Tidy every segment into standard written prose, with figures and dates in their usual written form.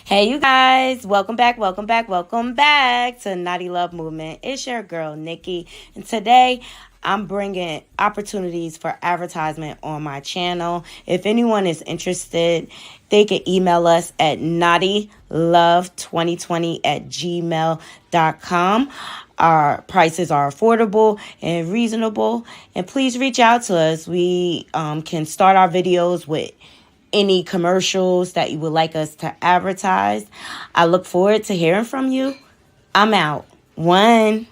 Hey, you guys, welcome back, welcome back to Naughty Love Movement. It's your girl, Nikki, and today I'm bringing opportunities for advertisement on my channel. If anyone is interested, they can email us at knottylove2020@gmail.com. Our prices are affordable and reasonable, and please reach out to us. We can start our videos with any commercials that you would like us to advertise. I look forward to hearing from you. I'm out. One.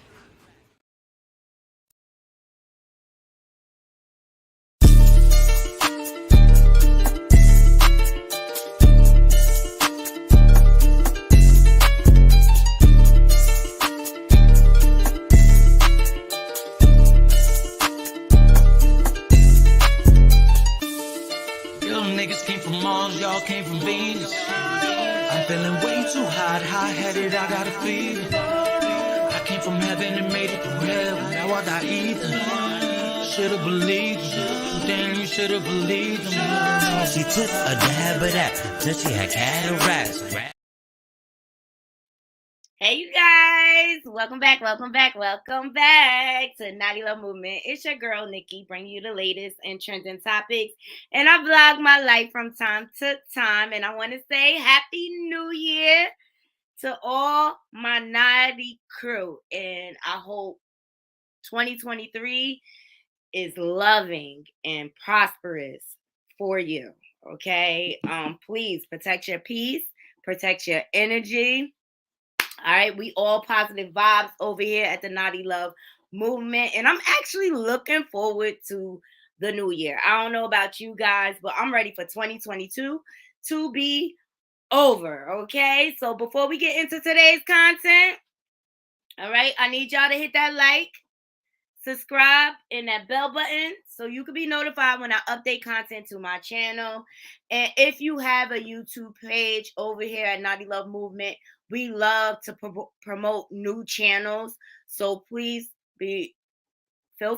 Little niggas came from Mars, y'all came from Venus. I'm feeling way too hot-headed, I got a fever. I came from heaven and made it through hell, now I got ether. Should've believed them, damn, you should've believed them. She took a dab of that, till she had cataracts. Hey, you guys. Welcome back to Naughty Love Movement. It's your girl, Nikki, bringing you the latest and trending topics. And I vlog my life from time to time. And I want to say Happy New Year to all my naughty crew. And I hope 2023 is loving and prosperous for you. Okay. Please protect your peace, protect your energy. All right, we all positive vibes over here at the Naughty Love Movement, and I'm actually looking forward to the new year. I don't know about you guys, but I'm ready for 2022 to be over. Okay, so before we get into today's content, all right, I need y'all to hit that like, subscribe, and that bell button so you can be notified when I update content to my channel. And if you have a YouTube page over here at Naughty Love Movement, we love to promote new channels. So please feel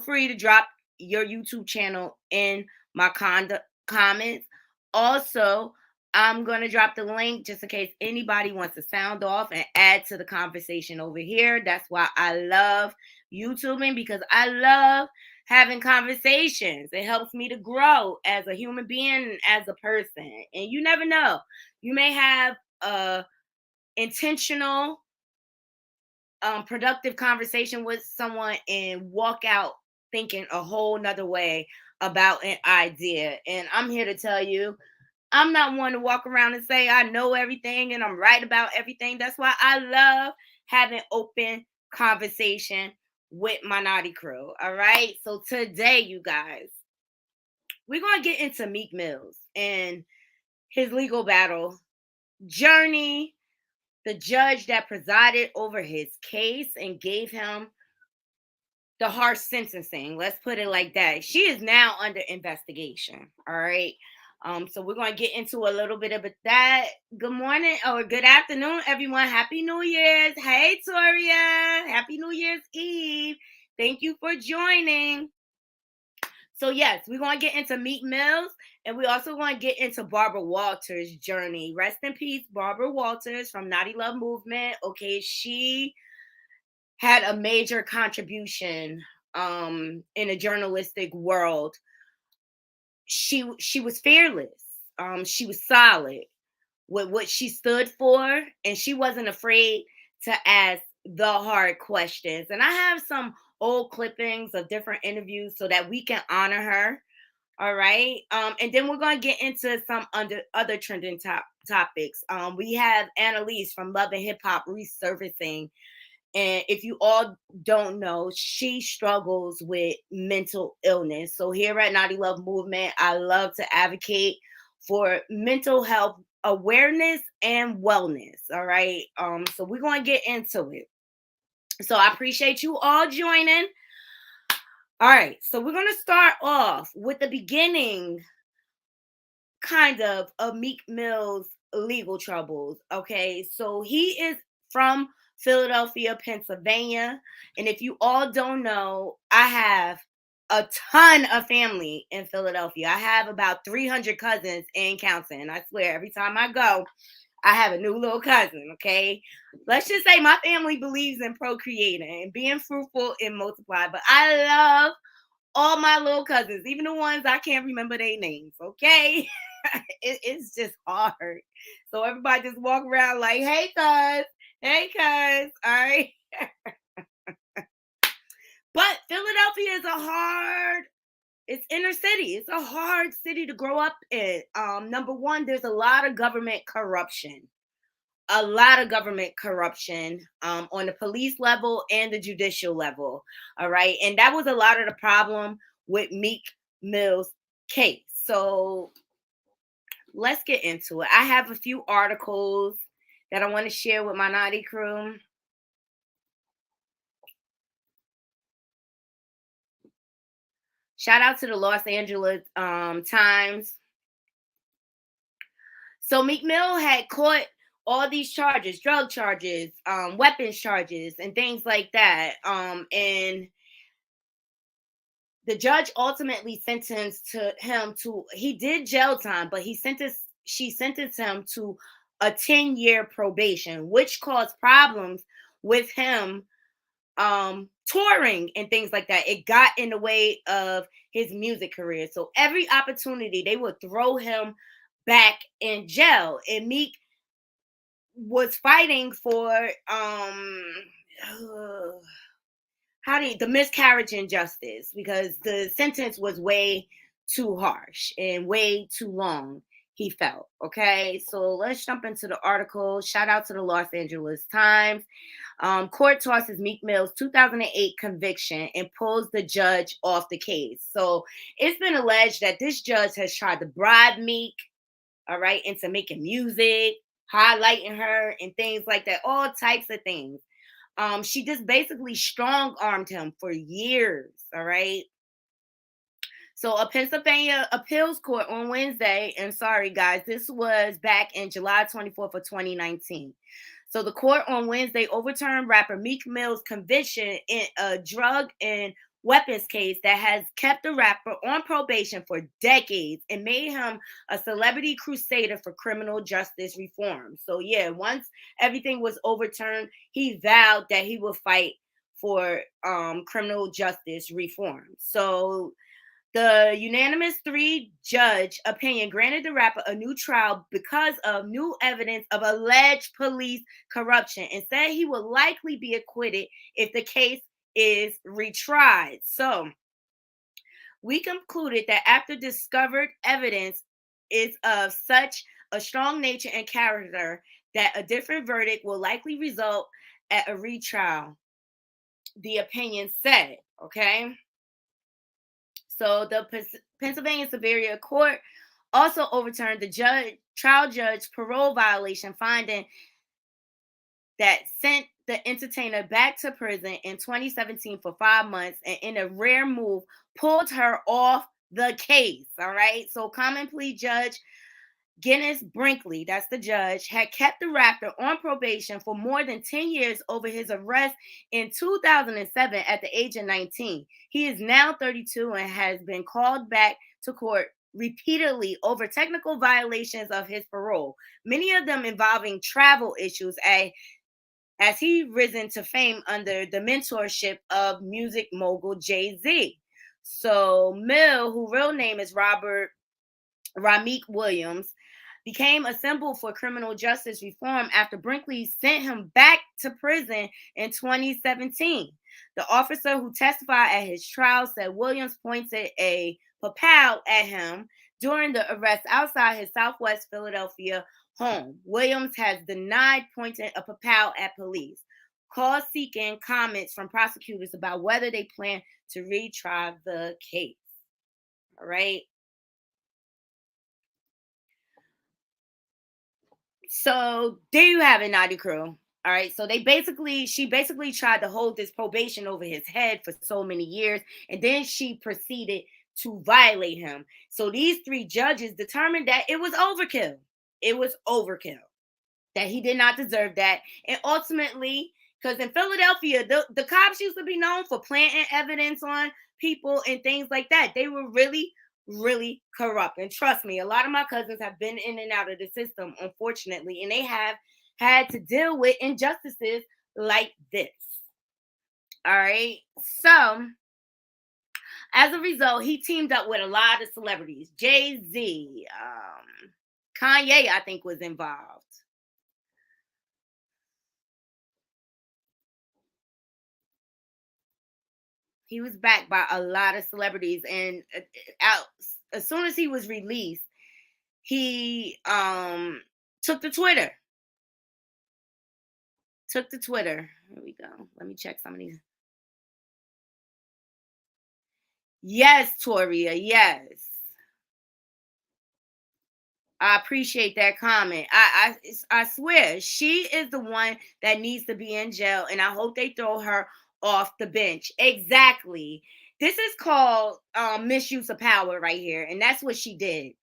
free to drop your YouTube channel in my comments. Also, I'm going to drop the link just in case anybody wants to sound off and add to the conversation over here. That's why I love YouTubing, because I love having conversations. It helps me to grow as a human being, as a person. And you never know. You may have a intentional productive conversation with someone and walk out thinking a whole nother way about an idea. And I'm here to tell you, I'm not one to walk around and say I know everything and I'm right about everything. That's why I love having open conversation with my naughty crew. All right. So today, you guys, we're going to get into Meek Mills and his legal battle journey, the judge that presided over his case and gave him the harsh sentencing. Let's put it like that. She is now under investigation. All right. So we're going to get into a little bit of that. Good morning or good afternoon, everyone. Happy New Year's. Hey, Toria. Happy New Year's Eve. Thank you for joining. So yes, we're going to get into Meek Mills, and we also going to get into Barbara Walters' journey. Rest in peace, Barbara Walters from Naughty Love Movement. Okay, she had a major contribution in a journalistic world. She was fearless. She was solid with what she stood for, and she wasn't afraid to ask the hard questions. And I have some old clippings of different interviews so that we can honor her. All right. And then we're going to get into some other trending topics. We have Annalise from Love and Hip Hop resurfacing. And if you all don't know, she struggles with mental illness. So here at Naughty Love Movement, I love to advocate for mental health awareness and wellness. All right. So we're going to get into it. So I appreciate you all joining. All right. So we're going to start off with the beginning kind of Meek Mill's legal troubles. Okay. So he is from Philadelphia, Pennsylvania. And if you all don't know, I have a ton of family in Philadelphia. I have about 300 cousins and counting. I swear, every time I go, I have a new little cousin, okay? Let's just say my family believes in procreating and being fruitful and multiply, but I love all my little cousins, even the ones I can't remember their names, okay? It's just hard. So everybody just walk around like, hey, cuz, all right? But Philadelphia is it's inner city. It's a hard city to grow up in. Number one, there's a lot of government corruption. A lot of government corruption on the police level and the judicial level. All right. And that was a lot of the problem with Meek Mill's case. So let's get into it. I have a few articles that I want to share with my naughty crew. Shout out to the Los Angeles Times. So Meek Mill had caught all these charges, drug charges, weapons charges, and things like that. And the judge ultimately sentenced him to, he did jail time, but she sentenced him to a 10-year probation, which caused problems with him touring and things like that. It got in the way of his music career. So every opportunity they would throw him back in jail. And Meek was fighting for the miscarriage in justice, because the sentence was way too harsh and way too long, he felt. Okay, so let's jump into the article. Shout out to the Los Angeles Times. Court tosses Meek Mill's 2008 conviction and pulls the judge off the case. So it's been alleged that this judge has tried to bribe Meek, all right, into making music, highlighting her, and things like that, all types of things. She just basically strong armed him for years, all right? So a Pennsylvania appeals court on Wednesday, and sorry guys, this was back in July 24th of 2019. So the court on Wednesday overturned rapper Meek Mill's conviction in a drug and weapons case that has kept the rapper on probation for decades and made him a celebrity crusader for criminal justice reform. So yeah, once everything was overturned, he vowed that he would fight for criminal justice reform. So the unanimous 3-judge opinion granted the rapper a new trial because of new evidence of alleged police corruption and said he will likely be acquitted if the case is retried. So we concluded that after discovered evidence is of such a strong nature and character that a different verdict will likely result at a retrial, the opinion said. Okay. So the Pennsylvania Superior Court also overturned the trial judge's parole violation, finding that sent the entertainer back to prison in 2017 for 5 months, and in a rare move, pulled her off the case. All right. So common plea judge Guinness Brinkley, that's the judge, had kept the rapper on probation for more than 10 years over his arrest in 2007 at the age of 19. He is now 32 and has been called back to court repeatedly over technical violations of his parole, many of them involving travel issues, as he risen to fame under the mentorship of music mogul Jay-Z. So Mill, whose real name is Robert Rameek Williams, became a symbol for criminal justice reform after Brinkley sent him back to prison in 2017. The officer who testified at his trial said Williams pointed a papal at him during the arrest outside his Southwest Philadelphia home. Williams has denied pointing a papal at police, calls seeking comments from prosecutors about whether they plan to retry the case. All right. So there you have it, Naughty Crew. All right. So she basically tried to hold this probation over his head for so many years, and then she proceeded to violate him. So these 3 judges determined that it was overkill. It was overkill. That he did not deserve that. And ultimately, because in Philadelphia, the cops used to be known for planting evidence on people and things like that. They were really, really corrupt. And trust me, a lot of my cousins have been in and out of the system, unfortunately, and they have had to deal with injustices like this. All right. So, as a result, he teamed up with a lot of celebrities. Jay-Z, Kanye, I think, was involved. He was backed by a lot of celebrities, and out as soon as he was released, he took to Twitter. Took to Twitter. Here we go. Let me check some of these. Yes, Toria. Yes. I appreciate that comment. I swear she is the one that needs to be in jail, and I hope they throw her off the bench. Exactly. This is called misuse of power right here, and that's what she did.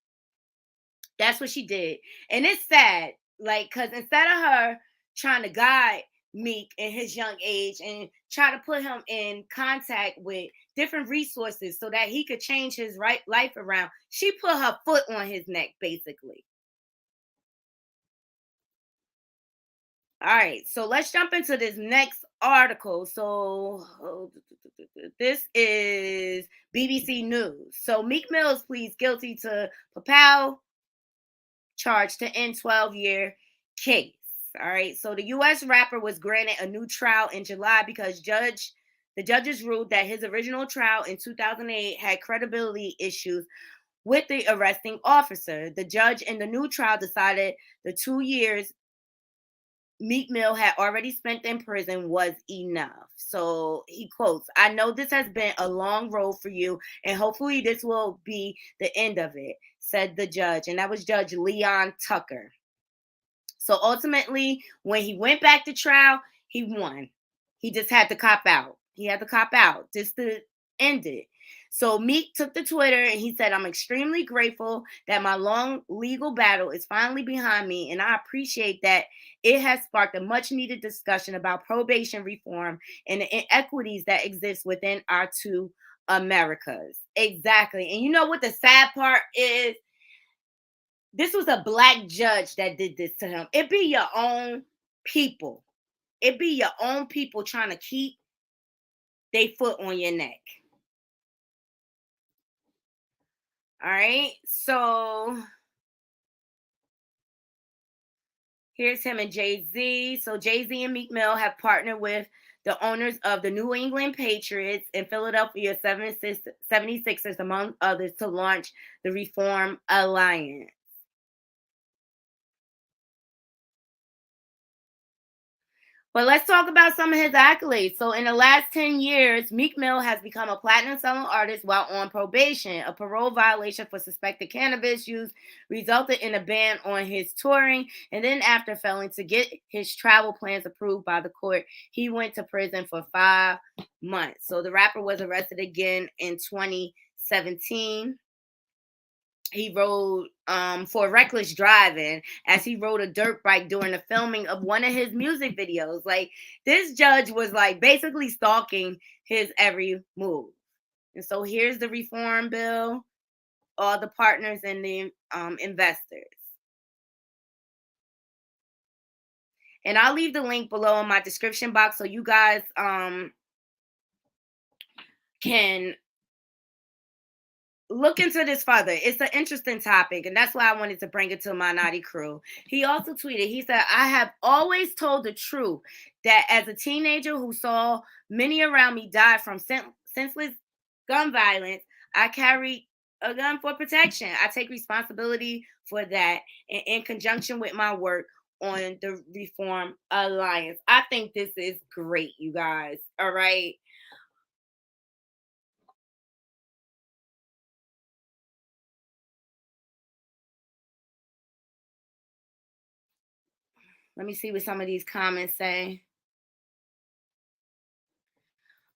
That's what she did, and it's sad. Like, cause instead of her trying to guide Meek in his young age and try to put him in contact with different resources so that he could change his life around, she put her foot on his neck, basically. All right, so let's jump into this next article. So this is BBC News. So Meek Mills pleads guilty to Papal charge to end 12-year case. All right, so the U.S. rapper was granted a new trial in July because the judges ruled that his original trial in 2008 had credibility issues with the arresting officer. The judge in the new trial decided the 2 years Meek Mill had already spent in prison was enough. So he quotes, "I know this has been a long road for you, and hopefully this will be the end of it," said the judge. And that was Judge Leon Tucker. So ultimately, when he went back to trial, he won. He just had to cop out. He had to cop out just to end it. So Meek took to Twitter and he said, "I'm extremely grateful that my long legal battle is finally behind me, and I appreciate that it has sparked a much needed discussion about probation reform and the inequities that exist within our two Americas." Exactly. And you know what the sad part is? This was a black judge that did this to him. It be your own people. It be your own people trying to keep their foot on your neck. All right. So here's him and Jay-Z. So Jay-Z and Meek Mill have partnered with the owners of the New England Patriots and Philadelphia 76ers, among others, to launch the Reform Alliance. But let's talk about some of his accolades. So in the last 10 years, Meek Mill has become a platinum selling artist while on probation. A parole violation for suspected cannabis use resulted in a ban on his touring. And then after failing to get his travel plans approved by the court, he went to prison for 5 months. So the rapper was arrested again in 2017. He rode for reckless driving as he rode a dirt bike during the filming of one of his music videos. Like, this judge was like basically stalking his every move. And so here's the reform bill, all the partners and the investors. And I'll leave the link below in my description box so you guys can look into this further. It's an interesting topic, and that's why I wanted to bring it to my Knotty crew. He also tweeted, he said, "I have always told the truth that as a teenager who saw many around me die from senseless gun violence, I carried a gun for protection. I take responsibility for that, and in conjunction with my work on the Reform Alliance." I think this is great, you guys. All right. Let me see what some of these comments say.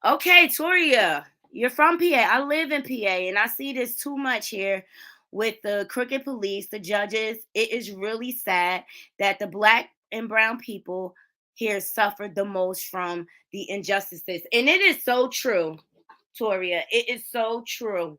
Okay, Toria, you're from PA. I live in PA, and I see this too much here with the crooked police, the judges. It is really sad that the black and brown people here suffered the most from the injustices. And it is so true, Toria. It is so true.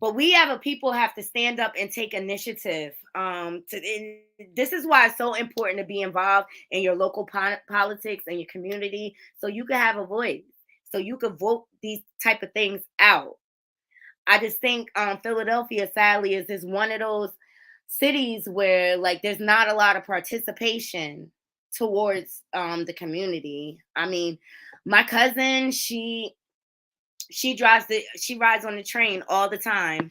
But we have a people have to stand up and take initiative. This is why it's so important to be involved in your local politics and your community, so you can have a voice, so you can vote these type of things out. I just think Philadelphia, sadly, is one of those cities where like there's not a lot of participation towards the community. I mean, my cousin, she rides on the train all the time.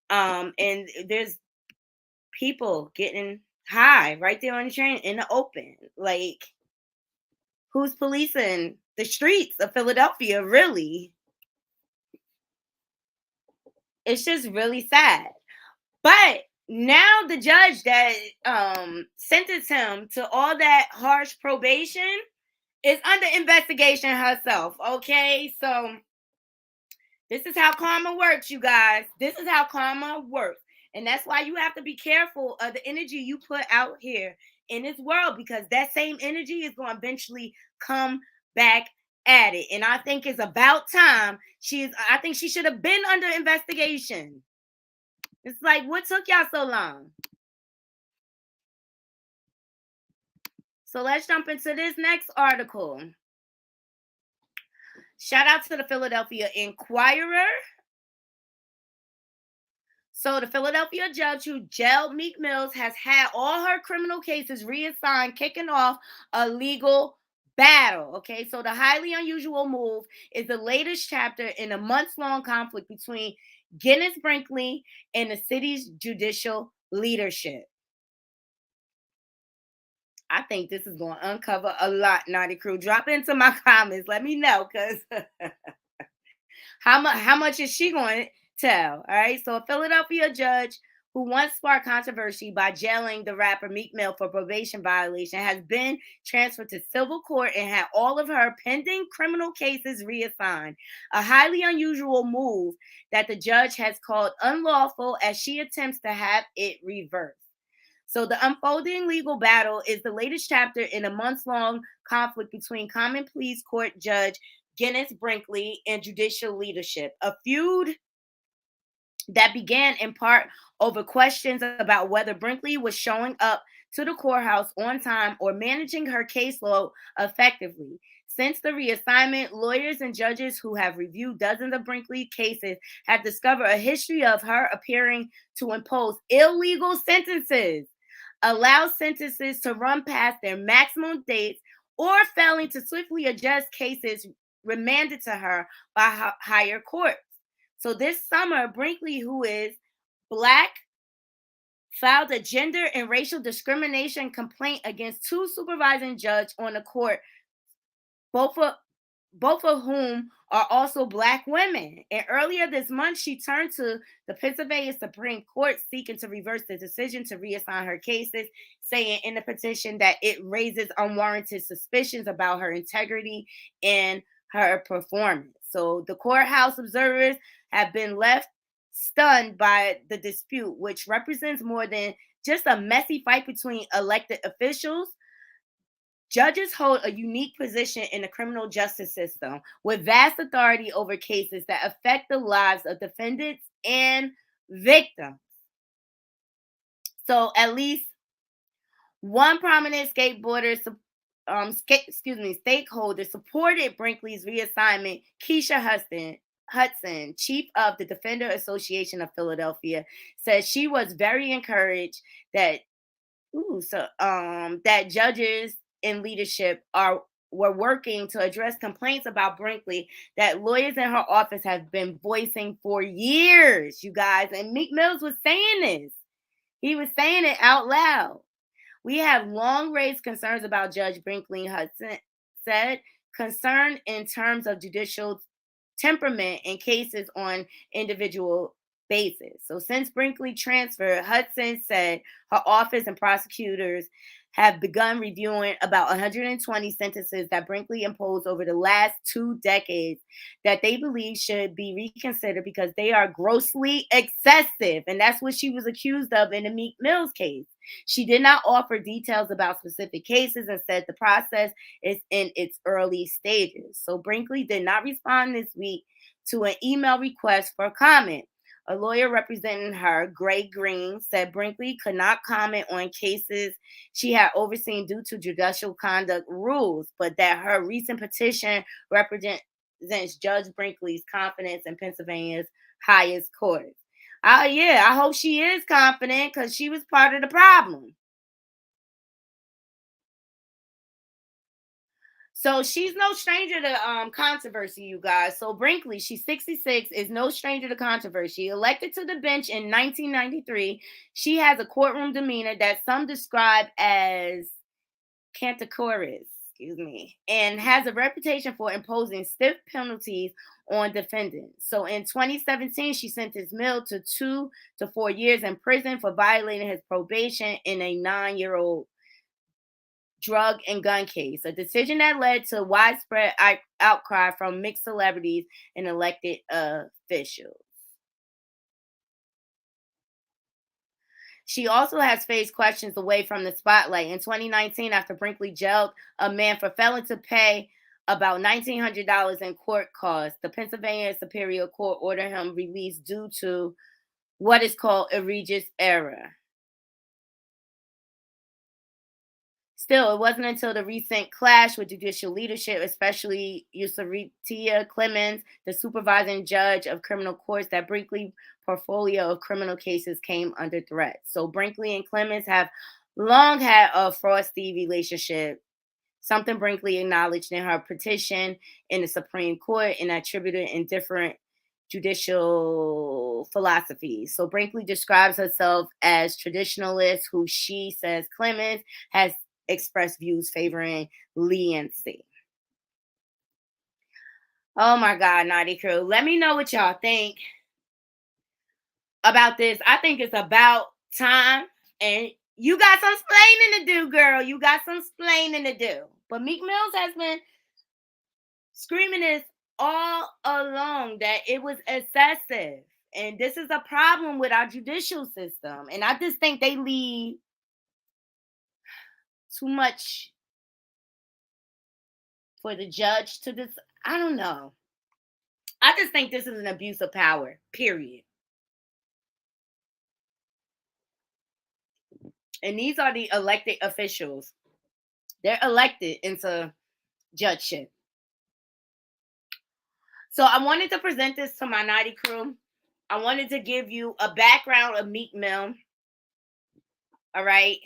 And there's people getting high right there on the train in the open. Like, who's policing the streets of Philadelphia, really? It's just really sad. But now the judge that sentenced him to all that harsh probation is under investigation herself. Okay, so this is how karma works, you guys. This is how karma works. And that's why you have to be careful of the energy you put out here in this world, because that same energy is going to eventually come back at it. And I think it's about time I think she should have been under investigation. It's like, what took y'all so long? So let's jump into this next article. Shout out to the Philadelphia Inquirer. So the Philadelphia judge who jailed Meek Mills has had all her criminal cases reassigned, kicking off a legal battle. Okay, so the highly unusual move is the latest chapter in a months-long conflict between Guinness Brinkley and the city's judicial leadership. I think this is going to uncover a lot, Naughty Crew. Drop into my comments. Let me know, because how much is she going to tell? All right. So a Philadelphia judge who once sparked controversy by jailing the rapper Meek Mill for probation violation has been transferred to civil court and had all of her pending criminal cases reassigned. A highly unusual move that the judge has called unlawful as she attempts to have it reversed. So the unfolding legal battle is the latest chapter in a months-long conflict between Common Pleas Court Judge Guinness Brinkley and judicial leadership, a feud that began in part over questions about whether Brinkley was showing up to the courthouse on time or managing her caseload effectively. Since the reassignment, lawyers and judges who have reviewed dozens of Brinkley cases have discovered a history of her appearing to impose illegal sentences, allow sentences to run past their maximum dates, or failing to swiftly adjust cases remanded to her by higher courts. So this summer, Brinkley, who is Black, filed a gender and racial discrimination complaint against two supervising judges on the court, both of whom are also Black women. And earlier this month, she turned to the Pennsylvania Supreme Court seeking to reverse the decision to reassign her cases, saying in the petition that it raises unwarranted suspicions about her integrity and her performance. So the courthouse observers have been left stunned by the dispute, which represents more than just a messy fight between elected officials. Judges hold a unique position in the criminal justice system with vast authority over cases that affect the lives of defendants and victims. So at least one prominent stakeholder supported Brinkley's reassignment. Keisha Hudson, chief of the Defender Association of Philadelphia, said she was very encouraged that that judges in leadership were working to address complaints about Brinkley that lawyers in her office have been voicing for years, you guys. And Meek Mills was saying this. He was saying it out loud. We have long raised concerns about Judge Brinkley, Hudson said, concern in terms of judicial temperament in cases on individual basis. So since Brinkley transferred, Hudson said her office and prosecutors have begun reviewing about 120 sentences that Brinkley imposed over the last 2 decades that they believe should be reconsidered because they are grossly excessive. And that's what she was accused of in the Meek Mills case. She did not offer details about specific cases and said the process is in its early stages. So Brinkley did not respond this week to an email request for comment. A lawyer representing her, Gray Green, said Brinkley could not comment on cases she had overseen due to judicial conduct rules, but that her recent petition represents Judge Brinkley's confidence in Pennsylvania's highest court. Yeah, I hope she is confident because she was part of the problem. So she's no stranger to controversy, you guys. So Brinkley, she's 66, is no stranger to controversy. Elected to the bench in 1993, she has a courtroom demeanor that some describe as cantankerous, and has a reputation for imposing stiff penalties on defendants. So in 2017, she sentenced Mill to 2 to 4 years in prison for violating his probation in a 9-year-old drug and gun case, a decision that led to widespread outcry from mixed celebrities and elected officials. She also has faced questions away from the spotlight. In 2019, after Brinkley jailed a man for failing to pay about $1,900 in court costs, the Pennsylvania Superior Court ordered him released due to what is called egregious error. Still, it wasn't until the recent clash with judicial leadership, especially Yusaritia Clemens, the supervising judge of criminal courts, that Brinkley's portfolio of criminal cases came under threat. So Brinkley and Clemens have long had a frosty relationship, something Brinkley acknowledged in her petition in the Supreme Court and attributed in different judicial philosophies. So Brinkley describes herself as traditionalist, who she says Clemens has expressed views favoring leniency. Oh my God, Naughty Crew. Let me know what y'all think about this. I think it's about time. And you got some splaining to do, girl. You got some splaining to do. But Meek Mills has been screaming this all along, that it was excessive. And this is a problem with our judicial system. And I just think they leave too much for the judge to this. I don't know. I just think this is an abuse of power, period. And these are the elected officials. They're elected into judgeship. So I wanted to present this to my Naughty Crew. I wanted to give you a background of Meek Mill. All right.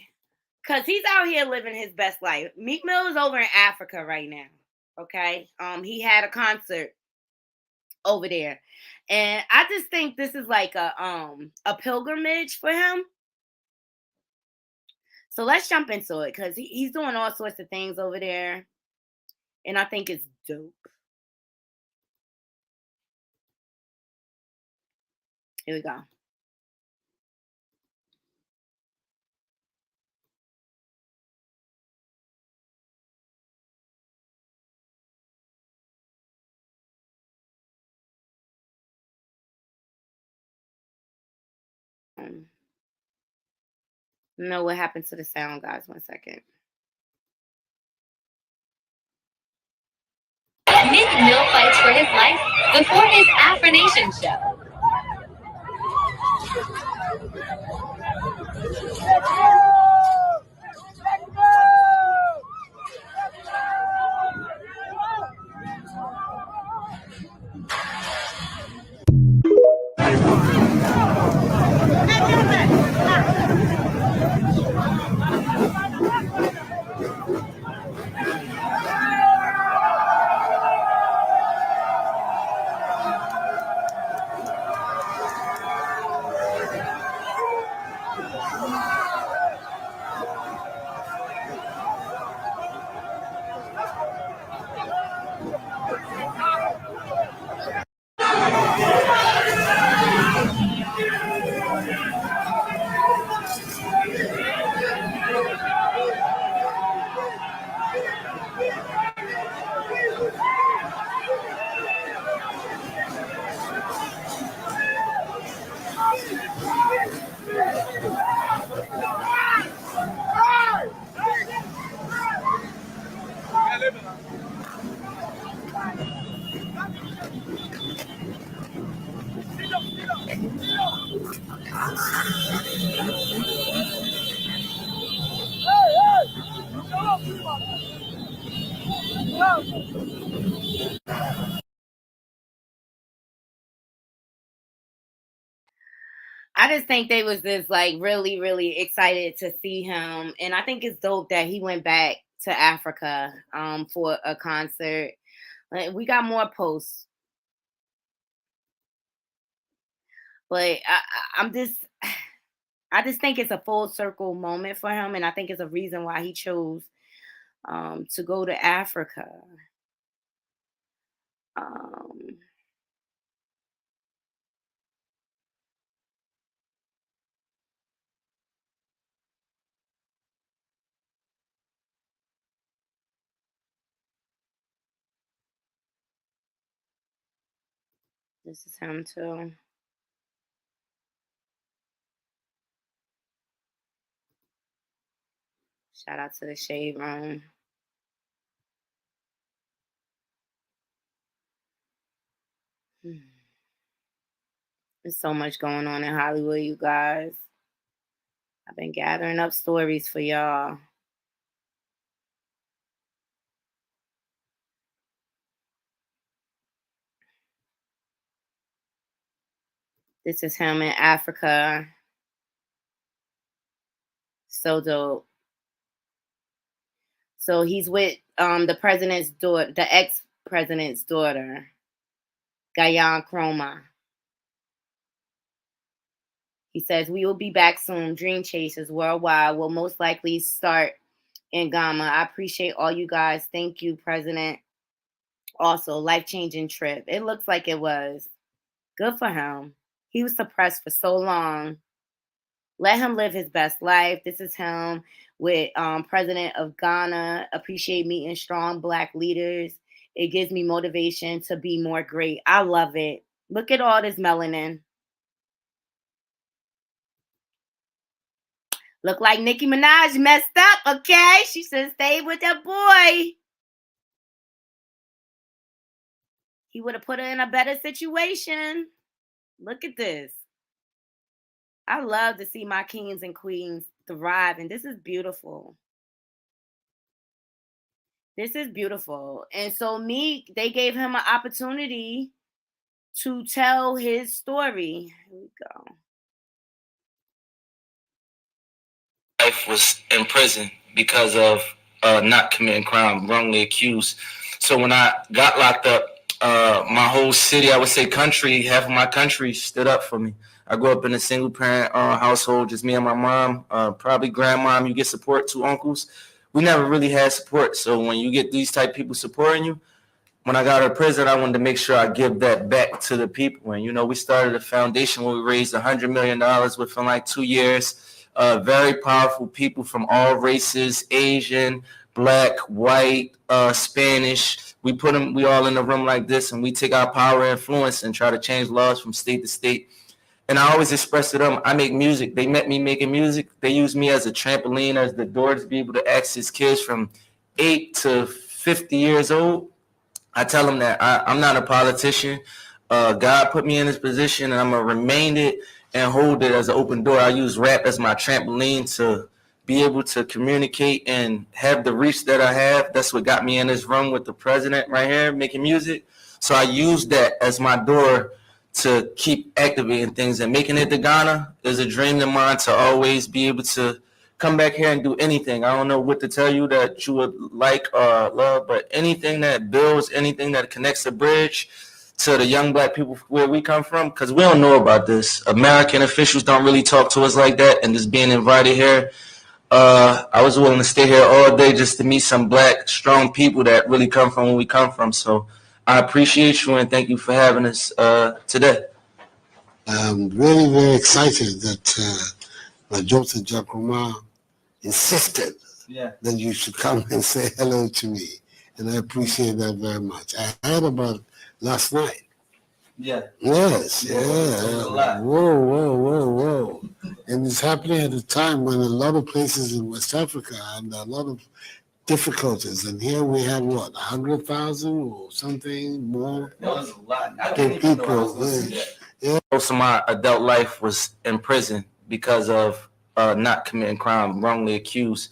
Because he's out here living his best life. Meek Mill is over in Africa right now. Okay. He had a concert over there. And I just think this is like a pilgrimage for him. So let's jump into it, because he's doing all sorts of things over there. And I think it's dope. Here we go. Know what happened to the sound, guys. 1 second. Meek Mill fights for his life before his Afro Nation show. I just think they was just like really, really excited to see him, and I think it's dope that he went back to Africa for a concert. We got more posts, but I'm just I just think it's a full circle moment for him, and I think it's a reason why he chose to go to Africa. Um, this is him too. Shout out to the Shade Room. Hmm. There's so much going on in Hollywood, you guys. I've been gathering up stories for y'all. This is him in Africa. So dope. So he's with the president's daughter, the ex president's daughter, Gayan Chroma. He says, "We will be back soon. Dream Chasers Worldwide will most likely start in Ghana. I appreciate all you guys. Thank you, President. Also, life changing trip. It looks like it was. Good for him. He was suppressed for so long. Let him live his best life." This is him with President of Ghana. Appreciate meeting strong Black leaders. It gives me motivation to be more great. I love it. Look at all this melanin. Look like Nicki Minaj messed up, okay? She should stay with that boy. He would have put her in a better situation. Look at this. I love to see my kings and queens thrive, and this is beautiful. This is beautiful. And so Meek, they gave him an opportunity to tell his story. Here we go. Life was in prison because of not committing crime, wrongly accused. So when I got locked up, my whole city, I would say country, half of my country stood up for me. I grew up in a single parent household, just me and my mom, probably grandmom. You get support, two uncles. We never really had support. So when you get these type of people supporting you, when I got out of prison, I wanted to make sure I give that back to the people. And, we started a foundation where we raised $100 million within like 2 years. Very powerful people from all races, Asian, Black, white, Spanish. We put them, we all in a room like this, and we take our power and influence and try to change laws from state to state. And I always express to them, I make music. They met me making music. They use me as a trampoline, as the door to be able to access kids from 8 to 50 years old. I tell them that I'm not a politician. God put me in this position, and I'm going to remain it and hold it as an open door. I use rap as my trampoline to be able to communicate and have the reach that I have. That's what got me in this room with the president right here making music. So I use that as my door to keep activating things. And making it to Ghana is a dream of mine, to always be able to come back here and do anything. I don't know what to tell you that you would like or love, but anything that builds, anything that connects the bridge to the young Black people where we come from, because we don't know about this. American officials don't really talk to us like that, and just being invited here, I was willing to stay here all day just to meet some Black, strong people that really come from where we come from. So I appreciate you, and thank you for having us today. I'm really, very excited that Joseph Jacoma insisted that you should come and say hello to me. And I appreciate that very much. I heard about it last night. Yeah. Yes, yeah. Whoa. And it's happening at a time when a lot of places in West Africa had a lot of difficulties. And here we had, 100,000 or something more? That was a lot. I didn't even know I was going to see that. Yeah. Most of my adult life was in prison because of not committing crime, wrongly accused.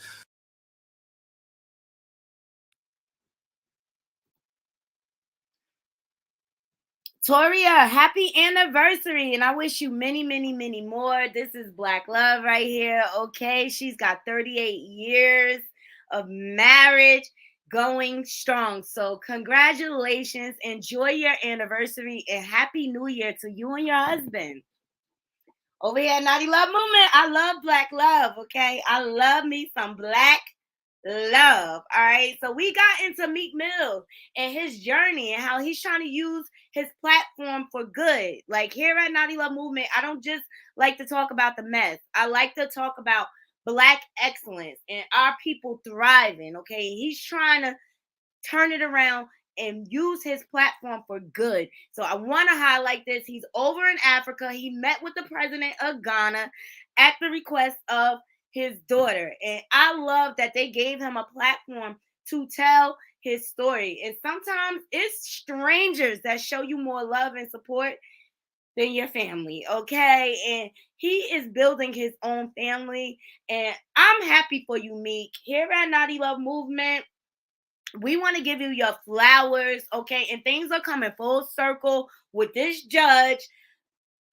Toria, happy anniversary, and I wish you many, many, many more. This is Black Love right here, okay? She's got 38 years of marriage going strong. So congratulations, enjoy your anniversary, and happy new year to you and your husband. Over here at Naughty Love Movement, I love Black love, okay? I love me some Black love. All right. So we got into Meek Mill and his journey and how he's trying to use his platform for good. Like here at Naughty Love Movement, I don't just like to talk about the mess. I like to talk about Black excellence and our people thriving. Okay. He's trying to turn it around and use his platform for good. So I want to highlight this. He's over in Africa. He met with the president of Ghana at the request of his daughter. And I love that they gave him a platform to tell his story. And sometimes it's strangers that show you more love and support than your family, okay? And he is building his own family. And I'm happy for you, Meek. Here at Naughty Love Movement, we want to give you your flowers, okay? And things are coming full circle with this judge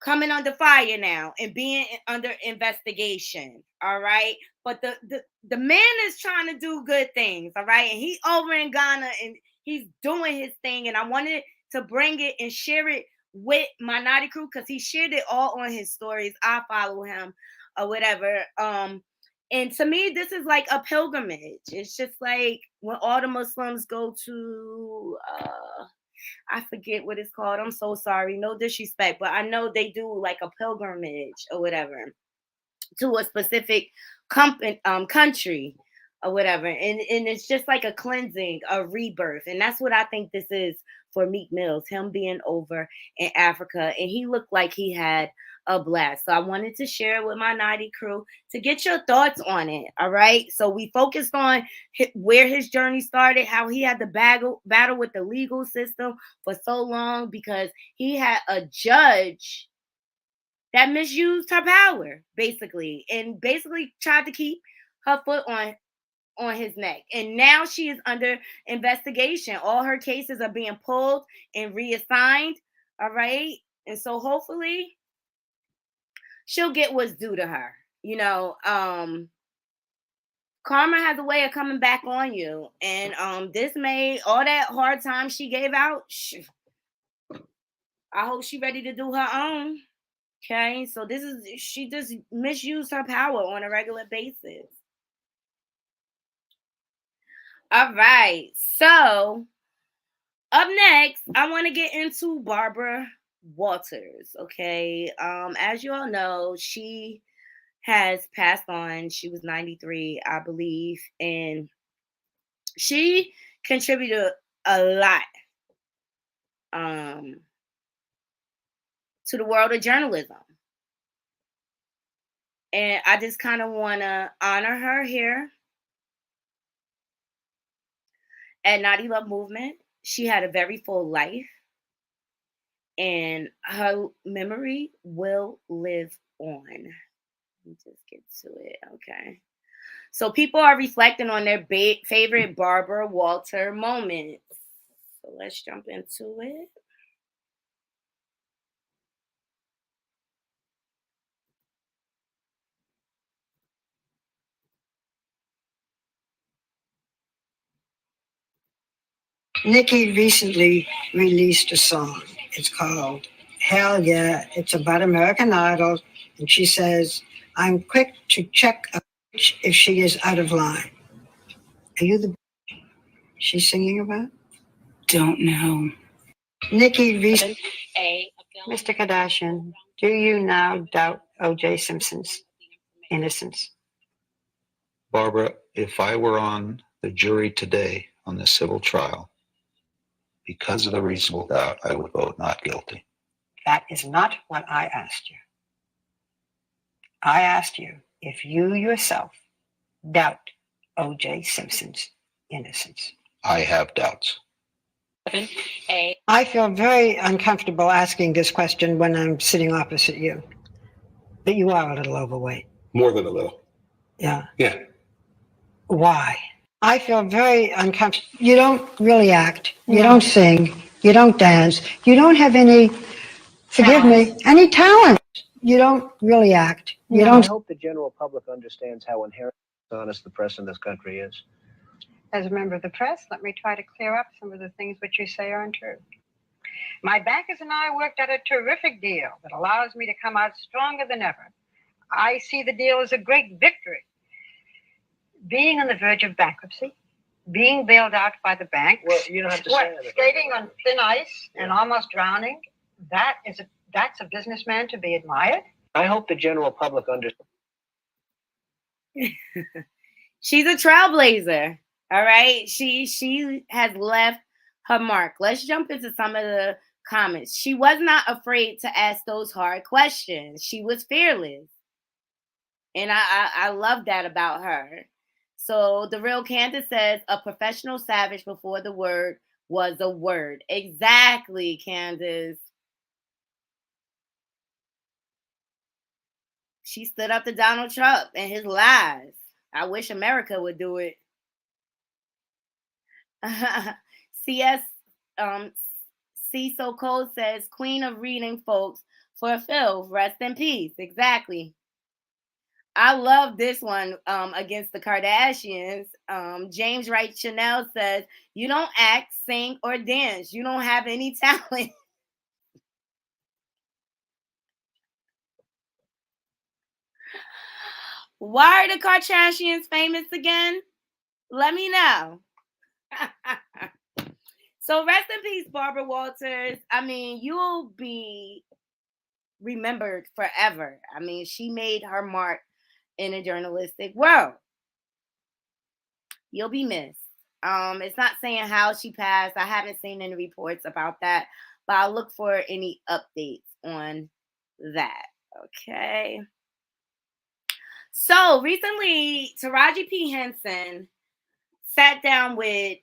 coming under fire now and being under investigation, all right? But the man is trying to do good things, all right? And he's over in Ghana and he's doing his thing. And I wanted to bring it and share it with my Naughty crew because he shared it all on his stories. I follow him or whatever. And to me, this is like a pilgrimage. It's just like when all the Muslims go to, I forget what it's called. I'm so sorry. No disrespect, but I know they do like a pilgrimage or whatever to a specific country or whatever. And it's just like a cleansing, a rebirth. And that's what I think this is for Meek Mills, him being over in Africa. And he looked like he had a blast. So I wanted to share it with my Naughty crew to get your thoughts on it. All right. So we focused on where his journey started, how he had to battle with the legal system for so long because he had a judge that misused her power, basically, and basically tried to keep her foot on his neck. And now she is under investigation. All her cases are being pulled and reassigned. All right. And so hopefully she'll get what's due to her. You know, karma has a way of coming back on you. And this made all that hard time she gave out. I hope she's ready to do her own. Okay. So she just misused her power on a regular basis. All right. So up next, I want to get into Barbara Walters. Okay. As you all know, she has passed on. She was 93, I believe, and she contributed a lot to the world of journalism. And I just kind of want to honor her here at Naughty Love Movement. She had a very full life, and her memory will live on. Let me just get to it. Okay. So people are reflecting on their favorite Barbara Walters moments. So let's jump into it. Nikki recently released a song. It's called Hell Yeah. It's about American Idol. And she says, I'm quick to check a bitch if she is out of line. Are you the bitch she's singing about? Don't know. Nikki recently. Mr. Kardashian, do you now doubt O.J. Simpson's innocence? Barbara, if I were on the jury today on the civil trial, because of the reasonable doubt, I would vote not guilty. That is not what I asked you. I asked you if you yourself doubt O.J. Simpson's innocence. I have doubts. I feel very uncomfortable asking this question when I'm sitting opposite you. But you are a little overweight. More than a little. Yeah. Yeah. Why? I feel very uncomfortable. You don't really act. You don't sing. You don't dance. You don't have any, forgive me, any talent. You don't really act. You I don't. hope the general public understands how inherently honest the press in this country is. As a member of the press, let me try to clear up some of the things which you say aren't true. My bankers and I worked out a terrific deal that allows me to come out stronger than ever. I see the deal as a great victory. Being on the verge of bankruptcy, being bailed out by the banks, Well, you don't have to say that. skating on thin ice and almost drowning, that's a businessman to be admired. I hope the general public understands. She's a trailblazer. All right. She has left her mark. Let's jump into some of the comments. She was not afraid to ask those hard questions. She was fearless. And I love that about her. So the real Candace says a professional savage before the word was a word. Exactly, Candace. She stood up to Donald Trump and his lies. I wish America would do it. CS Cecil Cole says, Queen of reading, folks, for Phil. Rest in peace. Exactly. I love this one against the Kardashians. James Wright Chanel says, you don't act, sing, or dance. You don't have any talent. Why are the Kardashians famous again? Let me know. So rest in peace, Barbara Walters. I mean, you'll be remembered forever. I mean, she made her mark in a journalistic world. You'll be missed. It's not saying how she passed. I haven't seen any reports about that, but I'll look for any updates on that. Okay. So recently, Taraji P. Henson sat down with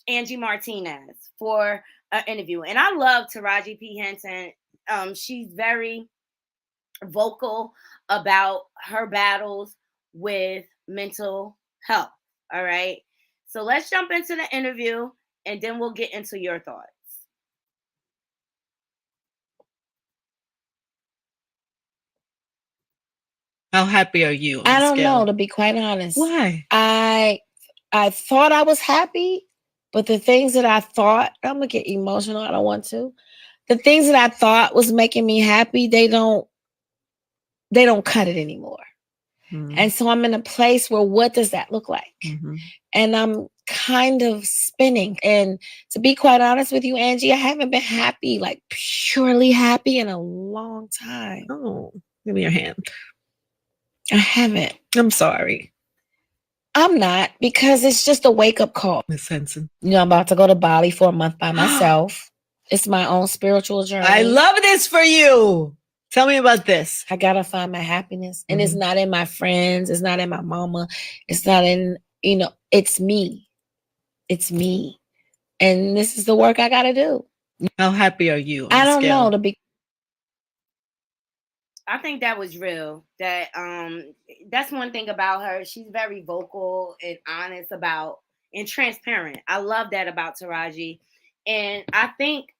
Angie Martinez for an interview, and I love Taraji P. Henson. She's very vocal about her battles with mental health. All right. So let's jump into the interview and then we'll get into your thoughts. How happy are you? I don't know, to be quite honest. Why? I thought I was happy, but the things that I thought, I'm gonna get emotional, I don't want to. The things that I thought was making me happy, they don't cut it anymore. And so I'm in a place where what does that look like? And I'm kind of spinning. And to be quite honest with you, Angie, I haven't been happy, like purely happy in a long time. Oh, give me your hand. I haven't. I'm sorry. I'm not, because it's just a wake-up call. Miss Henson. You know, I'm about to go to Bali for a month by myself. It's my own spiritual journey. I love this for you. Tell me about this. I gotta find my happiness. And it's not in my friends. It's not in my mama. It's not in, it's me. It's me. And this is the work I gotta do. How happy are you? I don't know, to be. I think that was real. That's one thing about her. She's very vocal and honest about and transparent. I love that about Taraji. And I think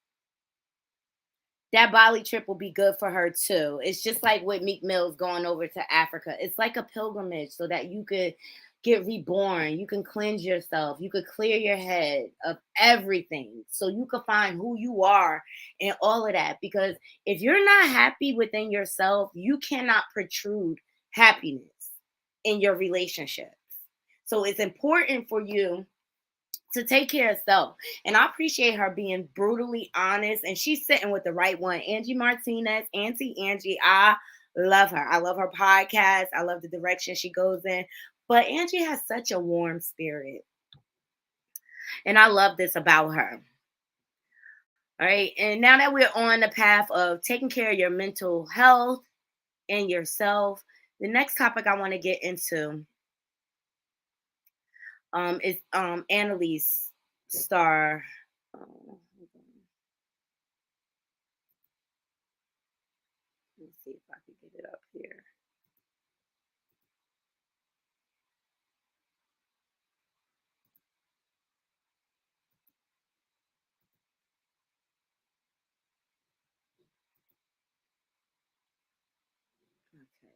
that Bali trip will be good for her too. It's just like with Meek Mill's going over to Africa. It's like a pilgrimage so that you could get reborn. You can cleanse yourself. You could clear your head of everything so you could find who you are and all of that. Because if you're not happy within yourself, you cannot protrude happiness in your relationships. So it's important for you to take care of self. And I appreciate her being brutally honest. And she's sitting with the right one. Angie Martinez, Auntie Angie. I love her. I love her podcast. I love the direction she goes in. But Angie has such a warm spirit. And I love this about her. All right. And now that we're on the path of taking care of your mental health and yourself, the next topic I want to get into is Annalise Star. Let's see if I can get it up here.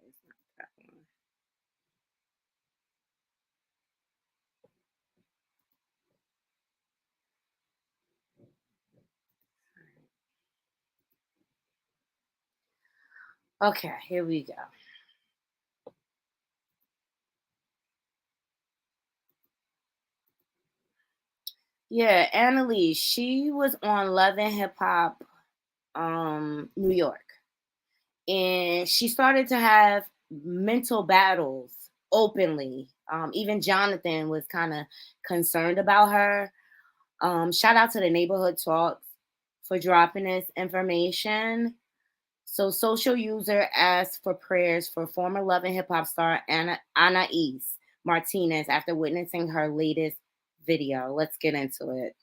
it's not that one. Okay, here we go. Yeah, Annalise, she was on Love and Hip Hop New York. And she started to have mental battles openly. Even Jonathan was kind of concerned about her. Shout out to the Neighborhood Talks for dropping this information. So, social user asked for prayers for former Love and Hip Hop star Anais Martinez after witnessing her latest video. Let's get into it.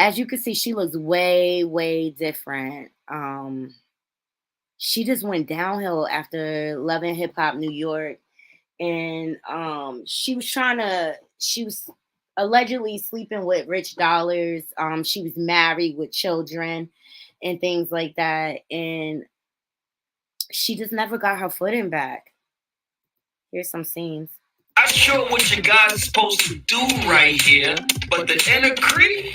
As you can see, she looks way, way different. She just went downhill after Love and Hip Hop New York, and she was allegedly sleeping with rich dollars. She was married with children and things like that, and she just never got her footing back. Here's some scenes. Not sure what you guys are supposed to do right here, but the inner creep.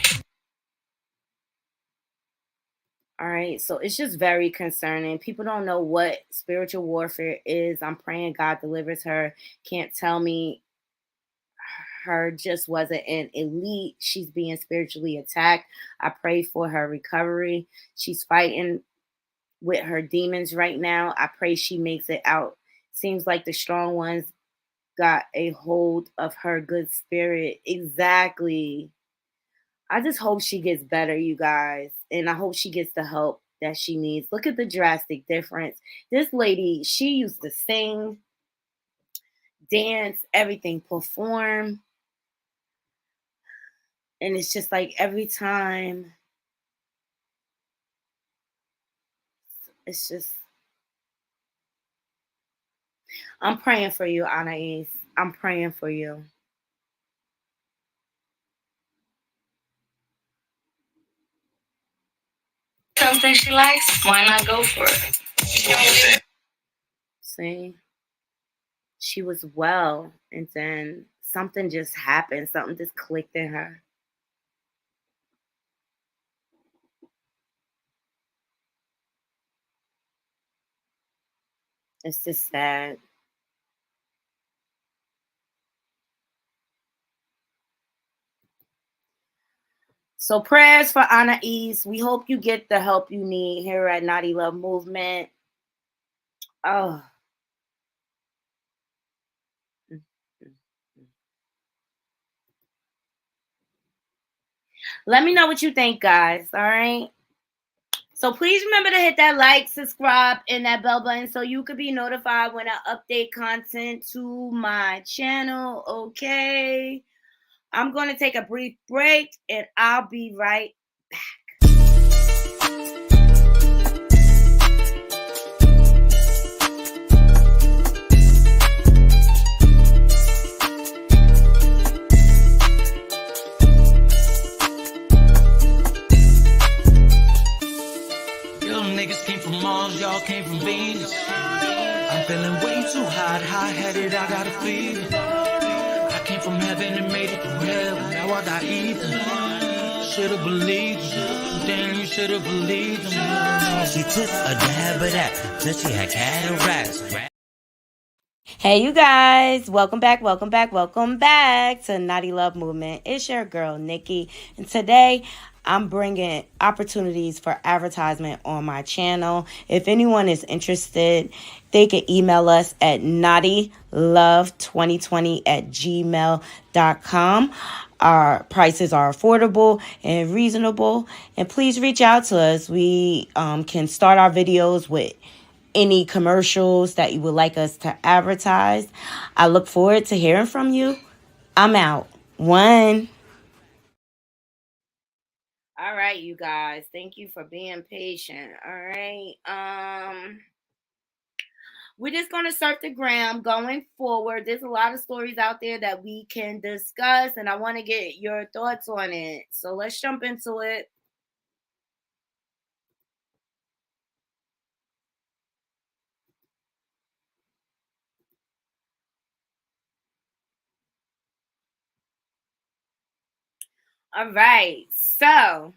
All right, so it's just very concerning. People don't know what spiritual warfare is. I'm praying God delivers her. Can't tell me her just wasn't an elite. She's being spiritually attacked. I pray for her recovery. She's fighting with her demons right now. I pray she makes it out. Seems like the strong ones got a hold of her good spirit. Exactly. I just hope she gets better, you guys. And I hope she gets the help that she needs. Look at the drastic difference. This lady, she used to sing, dance, everything, perform. And it's just like every time, it's just, I'm praying for you, Anais. I'm praying for you. Something she likes, why not go for it? See? She was well, and then something just happened. Something just clicked in her. It's just sad. So prayers for Anais. We hope you get the help you need here at Knotty Love Movement. Oh. Let me know what you think, guys. All right. So please remember to hit that like, subscribe, and that bell button so you could be notified when I update content to my channel. Okay. I'm going to take a brief break and I'll be right back. Niggas came from Mars, y'all came from Venus. I'm feeling way too hot-headed, I got a fever. I came from heaven and made it through hell, now I got ether. Should've believed him, damn, you should've believed him. She took a dab of that, till she had cataracts. Hey, you guys, welcome back to Knotty Love Movement. It's your girl, Nikki, and today I'm bringing opportunities for advertisement on my channel. If anyone is interested, they can email us at knottylove2020@gmail.com. Our prices are affordable and reasonable, and please reach out to us. We can start our videos with any commercials that you would like us to advertise. I look forward to hearing from you. I'm out. One. All right, you guys. Thank you for being patient. All right. We're just gonna start the gram going forward. There's a lot of stories out there that we can discuss, and I want to get your thoughts on it. So let's jump into it. All right. So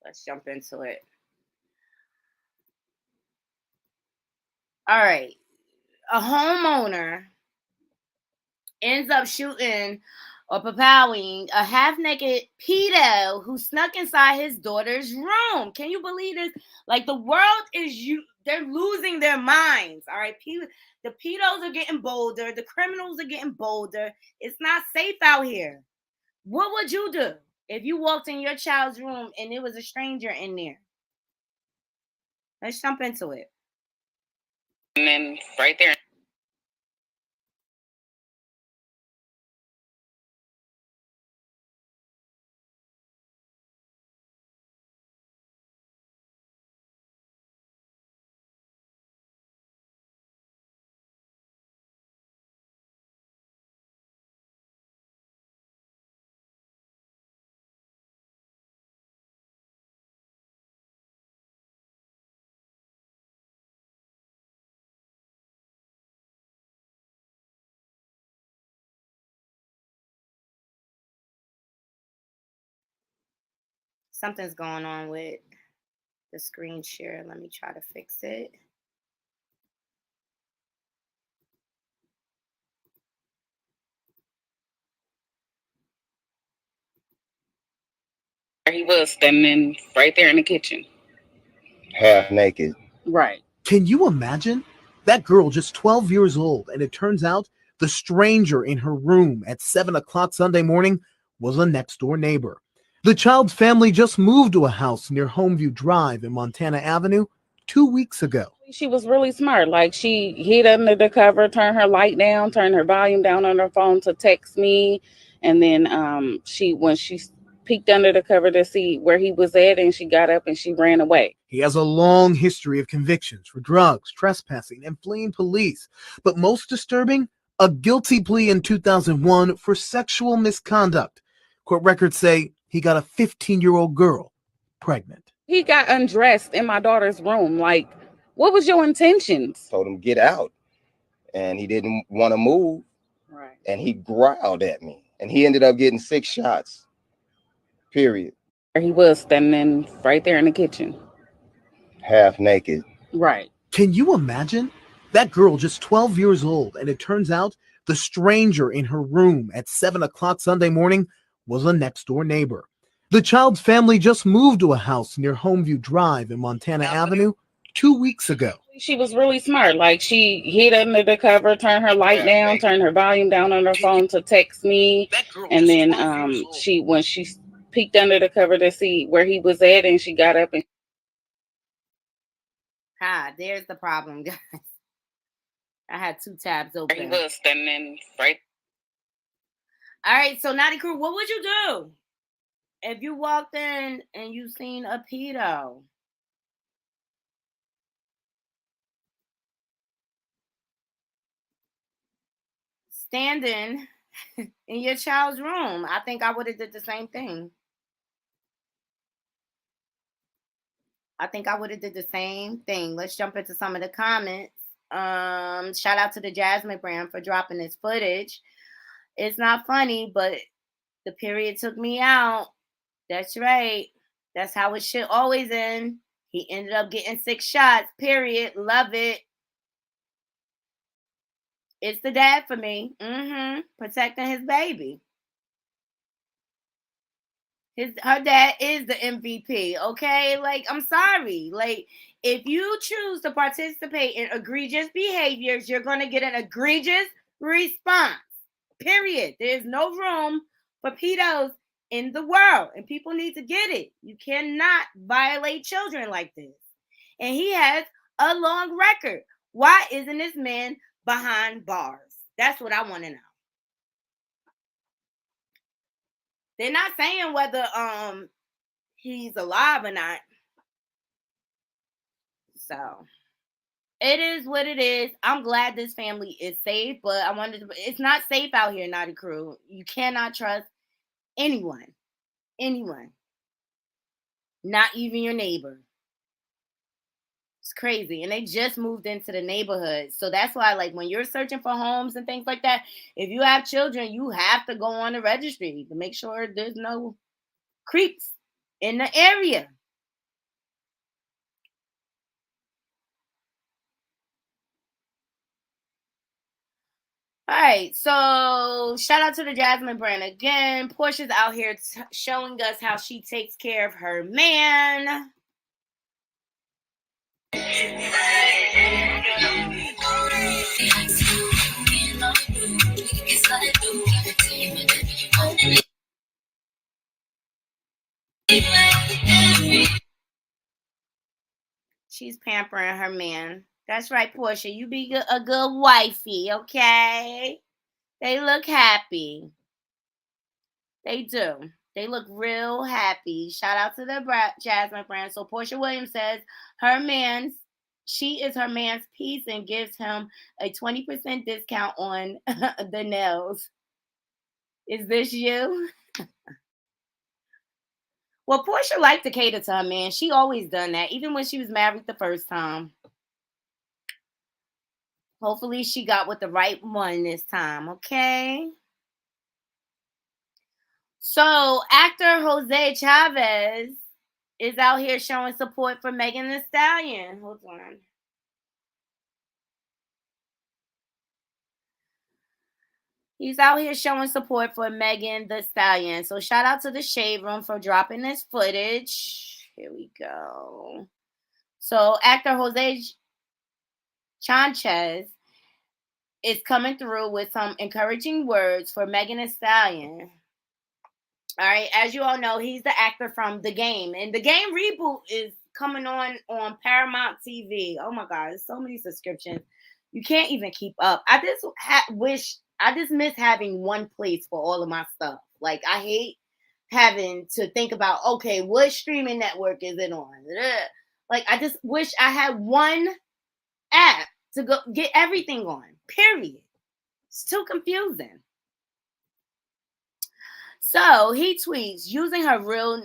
let's jump into it. All right. A homeowner ends up shooting or papowing a half-naked pedo who snuck inside his daughter's room. Can you believe this? Like, the world is they're losing their minds. All right, the pedos are getting bolder, the criminals are getting bolder. It's not safe out here. What would you do if you walked in your child's room and there was a stranger in there? Let's jump into it. And then right there. Something's going on with the screen share. Let me try to fix it. He was standing right there in the kitchen. Half naked. Right. Can you imagine? That girl just 12 years old, and it turns out the stranger in her room at 7 o'clock Sunday morning was a next door neighbor. The child's family just moved to a house near Homeview Drive in Montana Avenue 2 weeks ago. She was really smart. Like, she hid under the cover, turned her light down, turned her volume down on her phone to text me. And then when she peeked under the cover to see where he was at, and she got up and she ran away. He has a long history of convictions for drugs, trespassing, and fleeing police. But most disturbing, a guilty plea in 2001 for sexual misconduct. Court records say he got a 15-year-old girl pregnant. He got undressed in my daughter's room. Like, what was your intentions? Told him get out, and he didn't want to move. Right. And he growled at me, and he ended up getting 6 shots. Period. He was standing right there in the kitchen. Half naked. Right. Can you imagine? That girl just 12 years old, and it turns out the stranger in her room at 7 o'clock Sunday morning was a next door neighbor. The child's family just moved to a house near Homeview Drive in Montana Avenue 2 weeks ago. She was really smart. Like, she hid under the cover, turned her light down, turned her volume down on her phone to text me. And then when she peeked under the cover to see where he was at, and she got up and there's the problem, guys. I had 2 tabs open. He was standing right. All right, so Naughty Crew, what would you do if you walked in and you seen a pedo? Standing in your child's room. I think I would have did the same thing. Let's jump into some of the comments. Shout out to the Jasmine brand for dropping this footage. It's not funny, but the period took me out. That's right. That's how it should always end. He ended up getting 6 shots. Period. Love it. It's the dad for me. Protecting his baby. Her dad is the MVP, okay? Like, I'm sorry. Like, if you choose to participate in egregious behaviors, you're going to get an egregious response. Period. There's no room for pedos in the world, and people need to get it. You cannot violate children like this. And he has a long record. Why isn't this man behind bars? That's what I want to know. They're not saying whether he's alive or not. So it is what it is. I'm glad this family is safe, but I wanted to, it's not safe out here, Naughty Crew. You cannot trust anyone. Anyone. Not even your neighbor. It's crazy. And they just moved into the neighborhood. So that's why, like, when you're searching for homes and things like that, if you have children, you have to go on the registry to make sure there's no creeps in the area. All right, so shout out to the Jasmine brand again. Portia's out here showing us how she takes care of her man. She's pampering her man. That's right, Portia. You be a good wifey, okay? They look happy. They do. They look real happy. Shout out to the Jasmine brand. So Portia Williams says she is her man's piece and gives him a 20% discount on the nails. Is this you? Well, Portia liked to cater to her man. She always done that, even when she was married the first time. Hopefully she got with the right one this time, okay? So actor Jose Chavez is out here showing support for Megan Thee Stallion. Hold on. He's out here showing support for Megan Thee Stallion. So shout out to the Shade Room for dropping this footage. Here we go. So actor Jose Chanchez is coming through with some encouraging words for Megan Thee Stallion. All right, as you all know, he's the actor from The Game, and The Game reboot is coming on Paramount TV. Oh my God, there's so many subscriptions, you can't even keep up. I just miss having one place for all of my stuff. Like, I hate having to think about, okay, what streaming network is it on? Like, I just wish I had one app to go get everything on. Period. It's too confusing. So he tweets using her real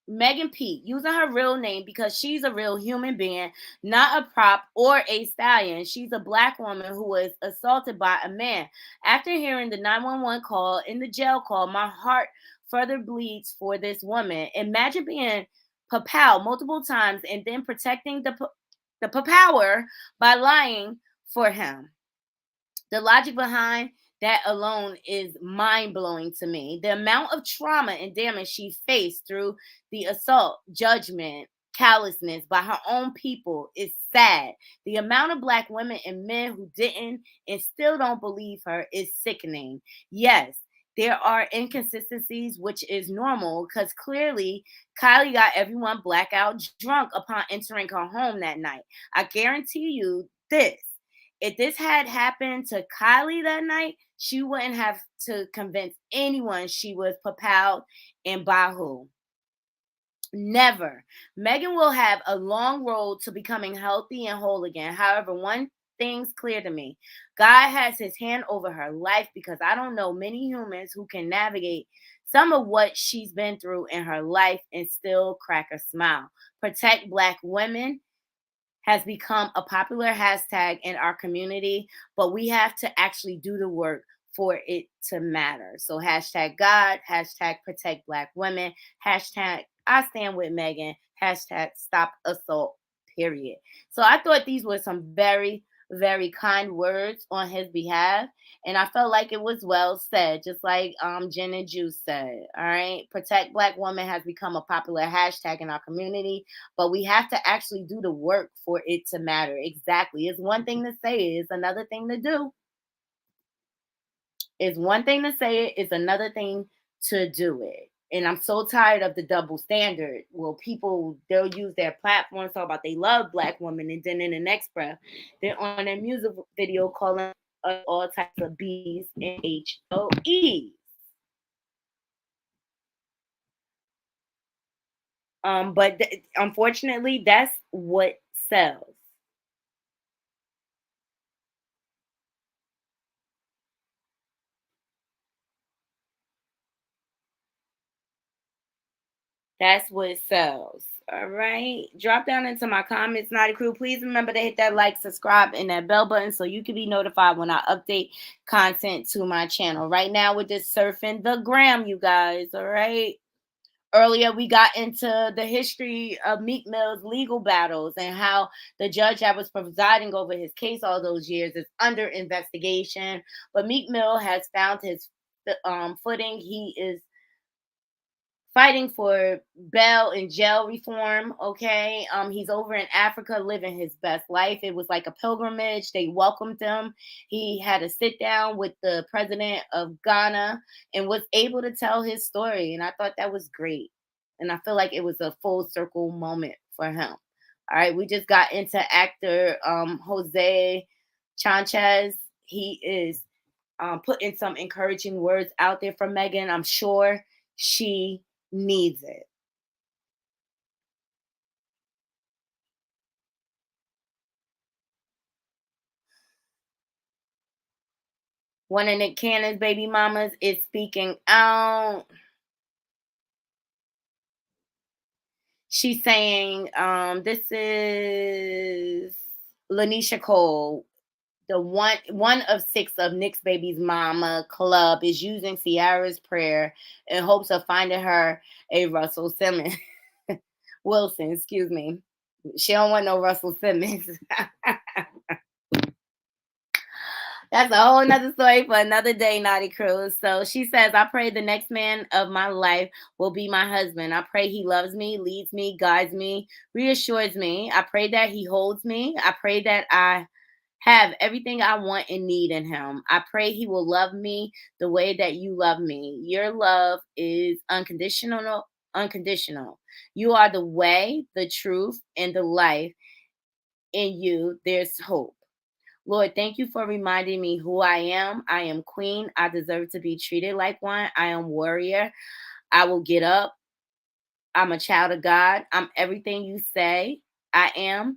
Megan Pete, using her real name because she's a real human being, not a prop or a stallion. She's a Black woman who was assaulted by a man. After hearing the 911 call in the jail call, my heart further bleeds for this woman. Imagine being papal multiple times and then protecting the papower by lying for him. The logic behind that alone is mind-blowing to me. The amount of trauma and damage she faced through the assault, judgment, callousness by her own people is sad. The amount of Black women and men who didn't and still don't believe her is sickening. Yes, there are inconsistencies, which is normal because clearly Kylie got everyone blackout drunk upon entering her home that night. I guarantee you this. If this had happened to Kylie that night, she wouldn't have to convince anyone she was papal and by who. Never. Megan will have a long road to becoming healthy and whole again. However, one thing's clear to me. God has his hand over her life because I don't know many humans who can navigate some of what she's been through in her life and still crack a smile. Protect Black women has become a popular hashtag in our community, but we have to actually do the work for it to matter. So hashtag God, hashtag protect Black women, hashtag I stand with Megan, hashtag stop assault, period. So I thought these were some very, very kind words on his behalf. And I felt like it was well said, just like Jen and Juice said. All right. Protect Black women has become a popular hashtag in our community, but we have to actually do the work for it to matter. Exactly. It's one thing to say it, it's another thing to do. It's one thing to say it, it's another thing to do it. And I'm so tired of the double standard. Well, they'll use their platform to talk about they love Black women, and then in the next breath, they're on their music video calling all types of B's and HOEs. But unfortunately, that's what sells. That's what sells. All right. Drop down into my comments, Naughty Crew. Please remember to hit that like, subscribe, and that bell button so you can be notified when I update content to my channel. Right now, we're just surfing the gram, you guys. All right. Earlier, we got into the history of Meek Mill's legal battles and how the judge that was presiding over his case all those years is under investigation. But Meek Mill has found his footing. He is fighting for bail and jail reform. Okay. He's over in Africa living his best life. It was like a pilgrimage. They welcomed him. He had a sit down with the president of Ghana and was able to tell his story. And I thought that was great. And I feel like it was a full circle moment for him. All right. We just got into actor Jose Chanchez. He is putting some encouraging words out there for Megan. I'm sure she needs it. One of Nick Cannon's baby mamas is speaking out. She's saying, this is Lanisha Cole. The one of 6 of Nick's baby's mama club is using Ciara's prayer in hopes of finding her a Russell Simmons. Wilson, excuse me. She don't want no Russell Simmons. That's a whole nother story for another day, Naughty Crew. So she says, I pray the next man of my life will be my husband. I pray he loves me, leads me, guides me, reassures me. I pray that he holds me. I pray that I have everything I want and need in him. I pray he will love me the way that you love me. Your love is unconditional. Unconditional. You are the way, the truth, and the life. In you, there's hope. Lord, thank you for reminding me who I am. I am queen. I deserve to be treated like one. I am warrior. I will get up. I'm a child of God. I'm everything you say I am.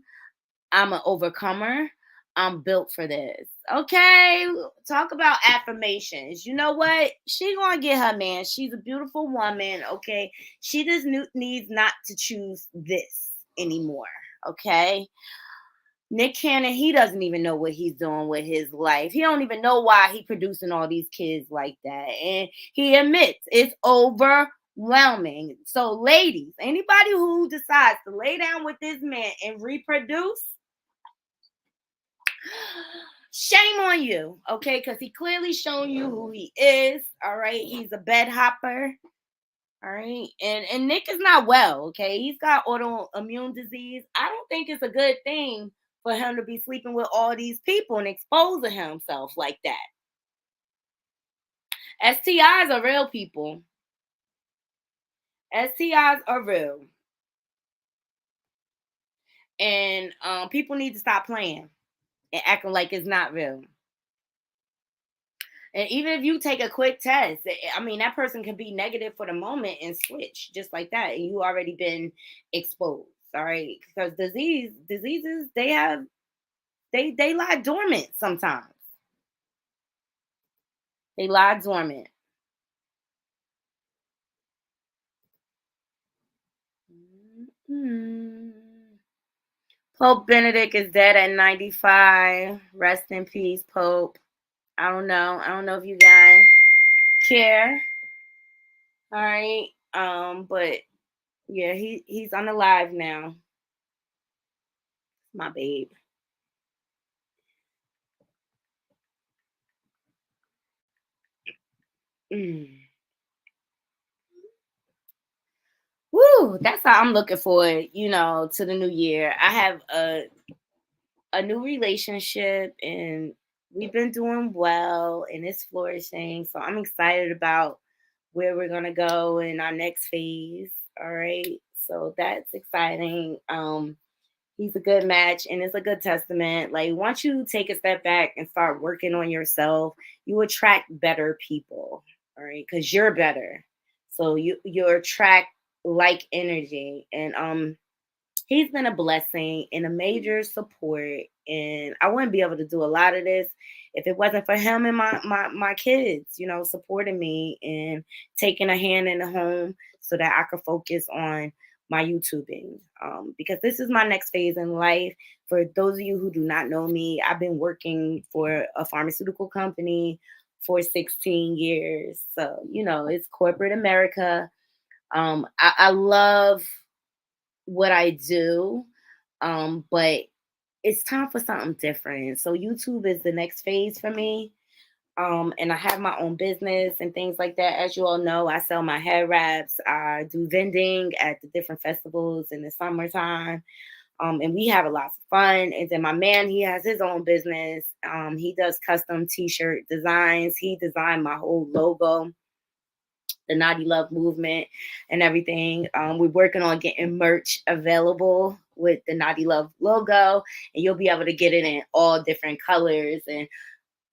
I'm an overcomer. I'm built for this. Okay, talk about affirmations. You know what? She gonna get her man. She's a beautiful woman. Okay, she just needs not to choose this anymore. Okay. Nick Cannon, he doesn't even know what he's doing with his life. He don't even know why he producing all these kids like that. And he admits it's overwhelming. So, ladies, anybody who decides to lay down with this man and reproduce, shame on you, okay? Because he clearly shown you who he is. All right. He's a bed hopper. All right. And Nick is not well, okay? He's got autoimmune disease. I don't think it's a good thing for him to be sleeping with all these people and exposing himself like that. STIs are real, people. STIs are real. And people need to stop playing and acting like it's not real. And even if you take a quick test, I mean, that person can be negative for the moment and switch just like that. And you already been exposed. All right. Because diseases, they lie dormant sometimes. They lie dormant. Mm-hmm. Pope Benedict is dead at 95. Rest in peace, Pope. I don't know. I don't know if you guys care. All right. But yeah, he's unalive now. My babe. Woo, that's how I'm looking forward, to the new year. I have a new relationship and we've been doing well and it's flourishing. So I'm excited about where we're gonna go in our next phase. All right. So that's exciting. He's a good match and it's a good testament. Like once you take a step back and start working on yourself, you attract better people. All right, because you're better. So you attract like energy, and he's been a blessing and a major support. And I wouldn't be able to do a lot of this if it wasn't for him and my kids, you know, supporting me and taking a hand in the home so that I could focus on my YouTubing. Because this is my next phase in life. For those of you who do not know me, I've been working for a pharmaceutical company for 16 years. So, you know, it's corporate America. I love what I do, but it's time for something different. So YouTube is the next phase for me. And I have my own business and things like that. As you all know, I sell my hair wraps. I do vending at the different festivals in the summertime. And we have a lot of fun. And then my man, he has his own business. He does custom t-shirt designs. He designed my whole logo, the Naughty Love movement and everything. We're working on getting merch available with the Naughty Love logo, and you'll be able to get it in all different colors. And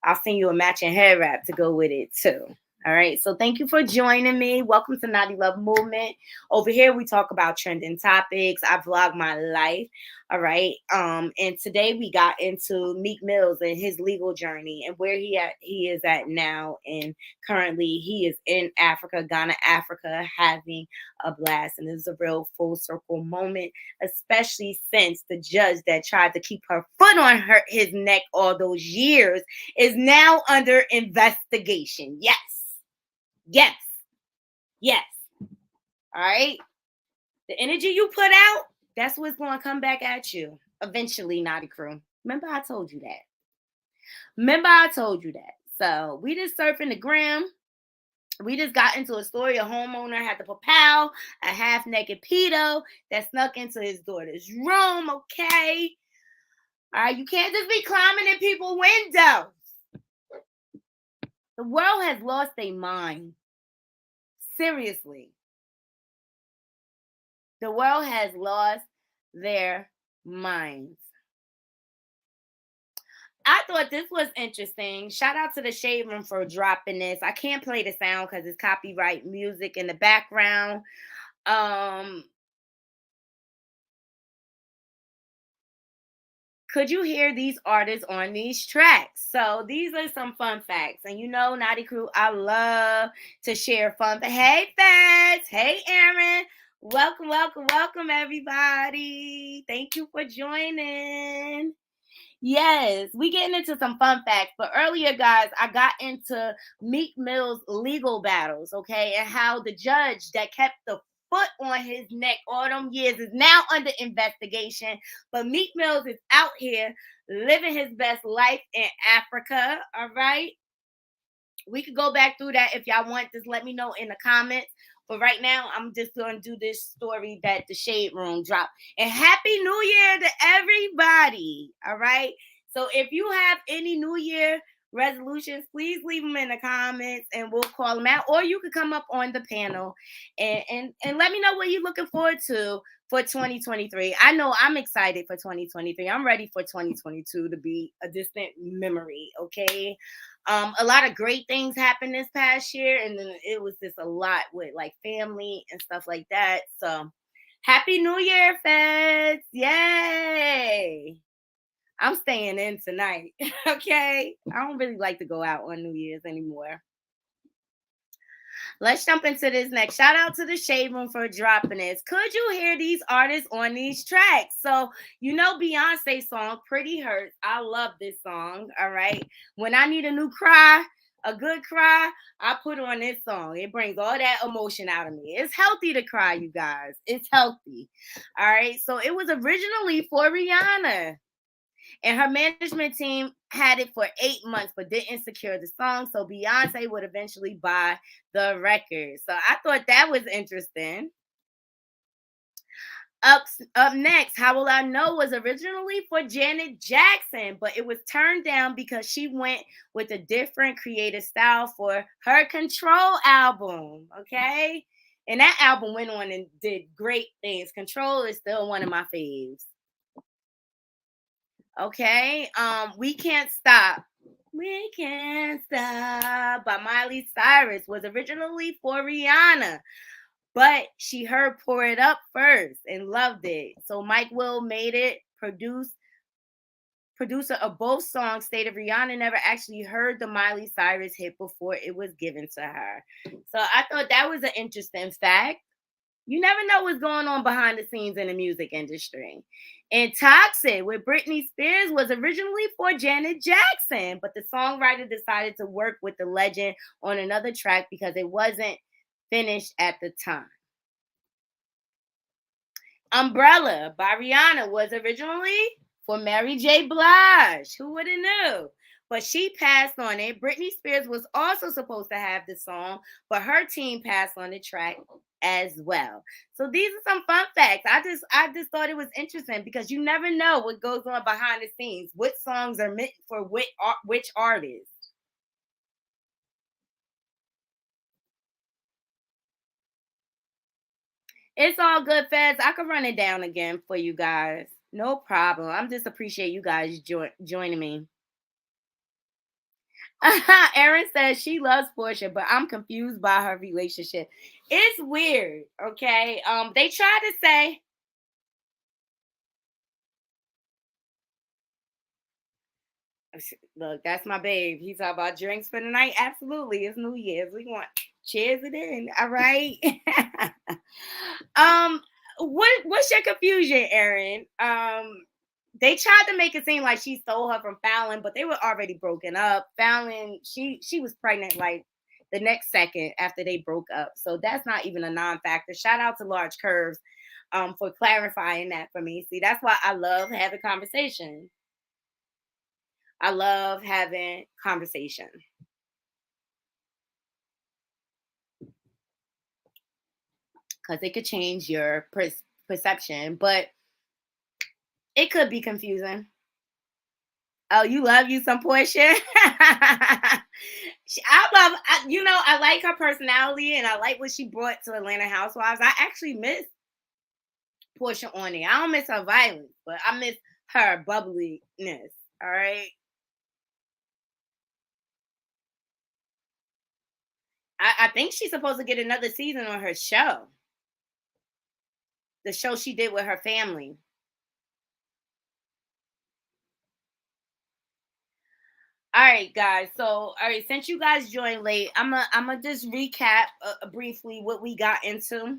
I'll send you a matching hair wrap to go with it too. All right. So thank you for joining me. Welcome to Naughty Love Movement. Over here, we talk about trending topics. I vlog my life. All right. And today we got into Meek Mills and his legal journey and where he is at now. And currently he is in Africa, Ghana, Africa, having a blast. And this is a real full circle moment, especially since the judge that tried to keep her foot on his neck all those years is now under investigation. Yes. Yes. Yes. All right. The energy you put out, that's what's going to come back at you eventually, Naughty Crew. Remember I told you that. So we just surfing the gram. We just got into a story. A homeowner had to propel a half-naked pedo that snuck into his daughter's room, okay? All right, you can't just be climbing in people's windows. The world has lost their mind. Seriously. The world has lost their minds. I thought this was interesting. Shout out to the Shade Room for dropping this. I can't play the sound because it's copyright music in the background. Could you hear these artists on these tracks? So these are some fun facts. And you know, Naughty Crew, I love to share fun facts. Hey, Fats. Hey, Aaron. Welcome, everybody. Thank you for joining. Yes, we getting into some fun facts. But earlier, guys, I got into Meek Mill's legal battles, okay? And how the judge that kept the foot on his neck all them years is now under investigation. But Meek Mills is out here living his best life in Africa, all right? We could go back through that if y'all want. Just let me know in the comments. But right now, I'm just going to do this story that the Shade Room dropped. And Happy New Year to everybody, all right? So if you have any New Year resolutions, please leave them in the comments and we'll call them out. Or you could come up on the panel and let me know what you're looking forward to for 2023. I know I'm excited for 2023. I'm ready for 2022 to be a distant memory, okay? A lot of great things happened this past year, and then it was just a lot with like family and stuff like that. So Happy New Year, Feds. Yay. I'm staying in tonight. Okay. I don't really like to go out on New Year's anymore. Let's jump into this next. Shout out to the Shade Room for dropping this. Could you hear these artists on these tracks? So, you know Beyonce's song, Pretty Hurts. I love this song, all right? When I need a new cry, a good cry, I put on this song. It brings all that emotion out of me. It's healthy to cry, you guys. It's healthy, all right? So, it was originally for Rihanna. And her management team had it for 8 months, but didn't secure the song. So Beyonce would eventually buy the record. So I thought that was interesting. Up next, How Will I Know was originally for Janet Jackson, but it was turned down because she went with a different creative style for her Control album. Okay. And that album went on and did great things. Control is still one of my faves. Okay, We Can't Stop. We Can't Stop by Miley Cyrus was originally for Rihanna. but she heard Pour It Up first and loved it. So Mike Will made it, producer of both songs, stated Rihanna never actually heard the Miley Cyrus hit before it was given to her. So I thought that was an interesting fact. You never know what's going on behind the scenes in the music industry. And Toxic with Britney Spears was originally for Janet Jackson, but the songwriter decided to work with the legend on another track because it wasn't finished at the time. Umbrella by Rihanna was originally for Mary J. Blige. Who would have knew? But she passed on it. Britney Spears was also supposed to have the song, but her team passed on the track as well. So these are some fun facts. I just thought it was interesting because you never know what goes on behind the scenes. What songs are meant for which artists. It's all good, Feds. I can run it down again for you guys. No problem. I'm just appreciate you guys joining me. Erin says she loves Portia, but I'm confused by her relationship. It's weird, okay? They tried to say look, that's my babe. He's talking about drinks for the night. Absolutely. It's New Year's. We want cheers it in. All right. What's your confusion, Erin? They tried to make it seem like she stole her from Fallon, but they were already broken up. Fallon, she was pregnant like the next second after they broke up. So that's not even a non-factor. Shout out to Large Curves for clarifying that for me. See, that's why I love having conversation. I love having conversation. Because it could change your perception, but it could be confusing. Oh, you love you some Portia? I like her personality and I like what she brought to Atlanta Housewives. I actually miss Portia on it. I don't miss her violence, but I miss her bubbliness. All right. I think she's supposed to get another season on her show. The show she did with her family. All right, guys. So, all right, since you guys joined late, I'm gonna just recap briefly what we got into.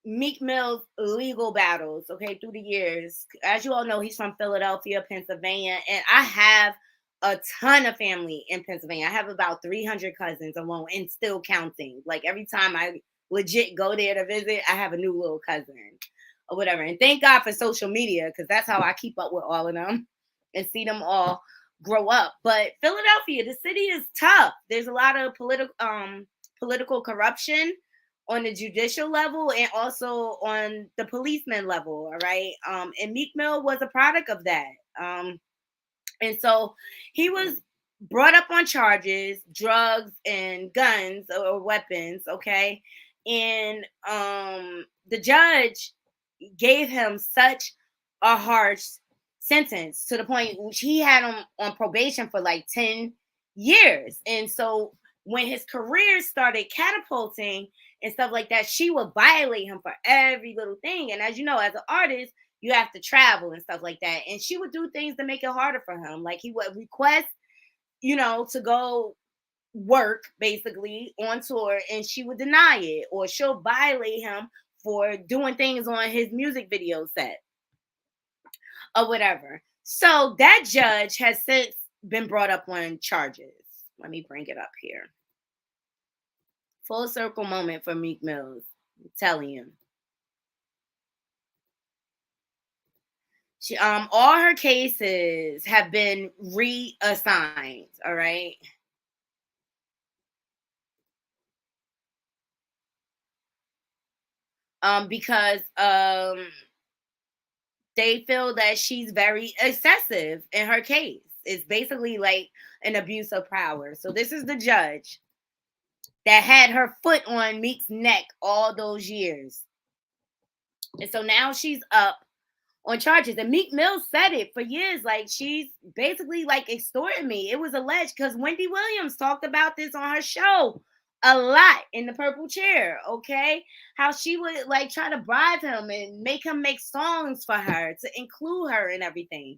Meek Mill's legal battles, okay, through the years. As you all know, he's from Philadelphia, Pennsylvania, and I have a ton of family in Pennsylvania. I have about 300 cousins alone and still counting. Like every time I legit go there to visit, I have a new little cousin or whatever. And thank God for social media because that's how I keep up with all of them and see them all grow up. But Philadelphia, the city is tough. There's a lot of political corruption on the judicial level and also on the policeman level, all right? And Meek Mill was a product of that. And so he was brought up on charges, drugs and guns or weapons, okay? And the judge gave him such a harsh sentence to the point which he had him on probation for like 10 years. And so when his career started catapulting and stuff like that, she would violate him for every little thing. And as you know, as an artist, you have to travel and stuff like that. And she would do things to make it harder for him. Like he would request, to go work basically on tour and she would deny it, or she'll violate him for doing things on his music video set or whatever. So that judge has since been brought up on charges. Let me bring it up here. Full circle moment for Meek Mills. I'm telling you. All her cases have been reassigned, all right? Because they feel that she's very excessive in her case. It's basically like an abuse of power. So this is the judge that had her foot on Meek's neck all those years. And so now she's up on charges. And Meek Mill said it for years. Like, she's basically like extorting me. It was alleged because Wendy Williams talked about this on her show a lot in the purple chair, okay? How she would like try to bribe him and make him make songs for her to include her and everything.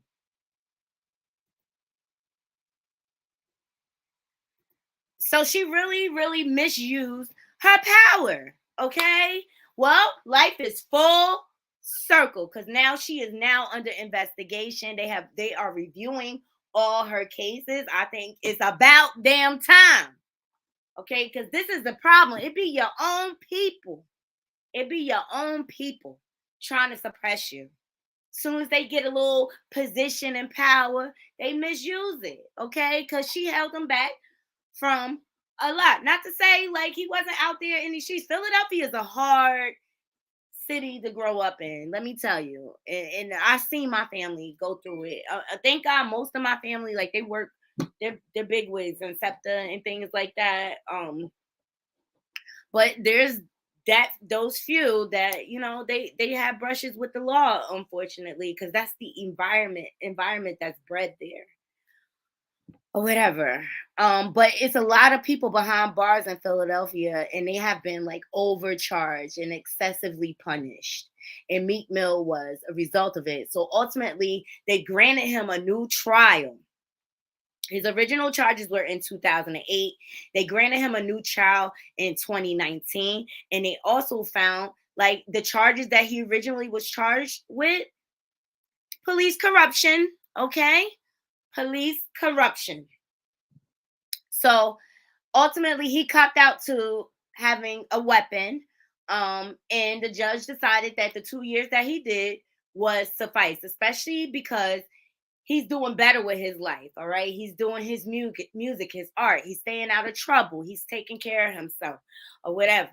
So she really, really misused her power, okay? Well, life is full circle because now she is now under investigation. They are reviewing all her cases. I think it's about damn time. Okay, because this is the problem. It be your own people. It be your own people trying to suppress you. Soon as they get a little position and power, they misuse it. Okay, because she held them back from a lot. Not to say like he wasn't out there in the streets. Philadelphia is a hard city to grow up in. Let me tell you, and I seen my family go through it. Thank God, most of my family like they work. They're big wigs and SEPTA and things like that. But there's those few that they have brushes with the law, unfortunately, because that's the environment that's bred there or whatever. But it's a lot of people behind bars in Philadelphia, and they have been like overcharged and excessively punished. And Meek Mill was a result of it. So ultimately, they granted him a new trial. His original charges were in 2008. They granted him a new trial in 2019. And they also found like the charges that he originally was charged with: police corruption, okay? Police corruption. So ultimately, he copped out to having a weapon. And the judge decided that the 2 years that he did was suffice, especially because he's doing better with his life. All right. He's doing his music, his art. He's staying out of trouble. He's taking care of himself or whatever,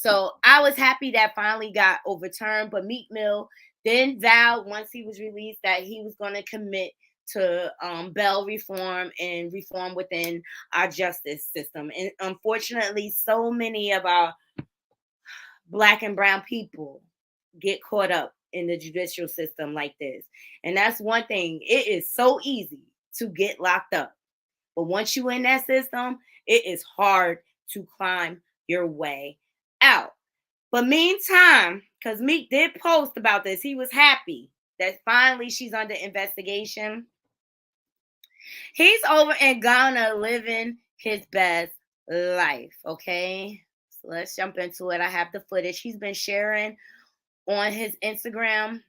So I was happy that finally got overturned. But Meek Mill then vowed once he was released that he was going to commit to bail reform and reform within our justice system. And unfortunately, so many of our Black and brown people get caught up in the judicial system like this. And that's one thing. It is so easy to get locked up. But once you're in that system, it is hard to climb your way out. But meantime, because Meek did post about this, he was happy that finally she's under investigation. He's over in Ghana living his best life, okay? So let's jump into it. I have the footage. He's been sharing on his Instagram.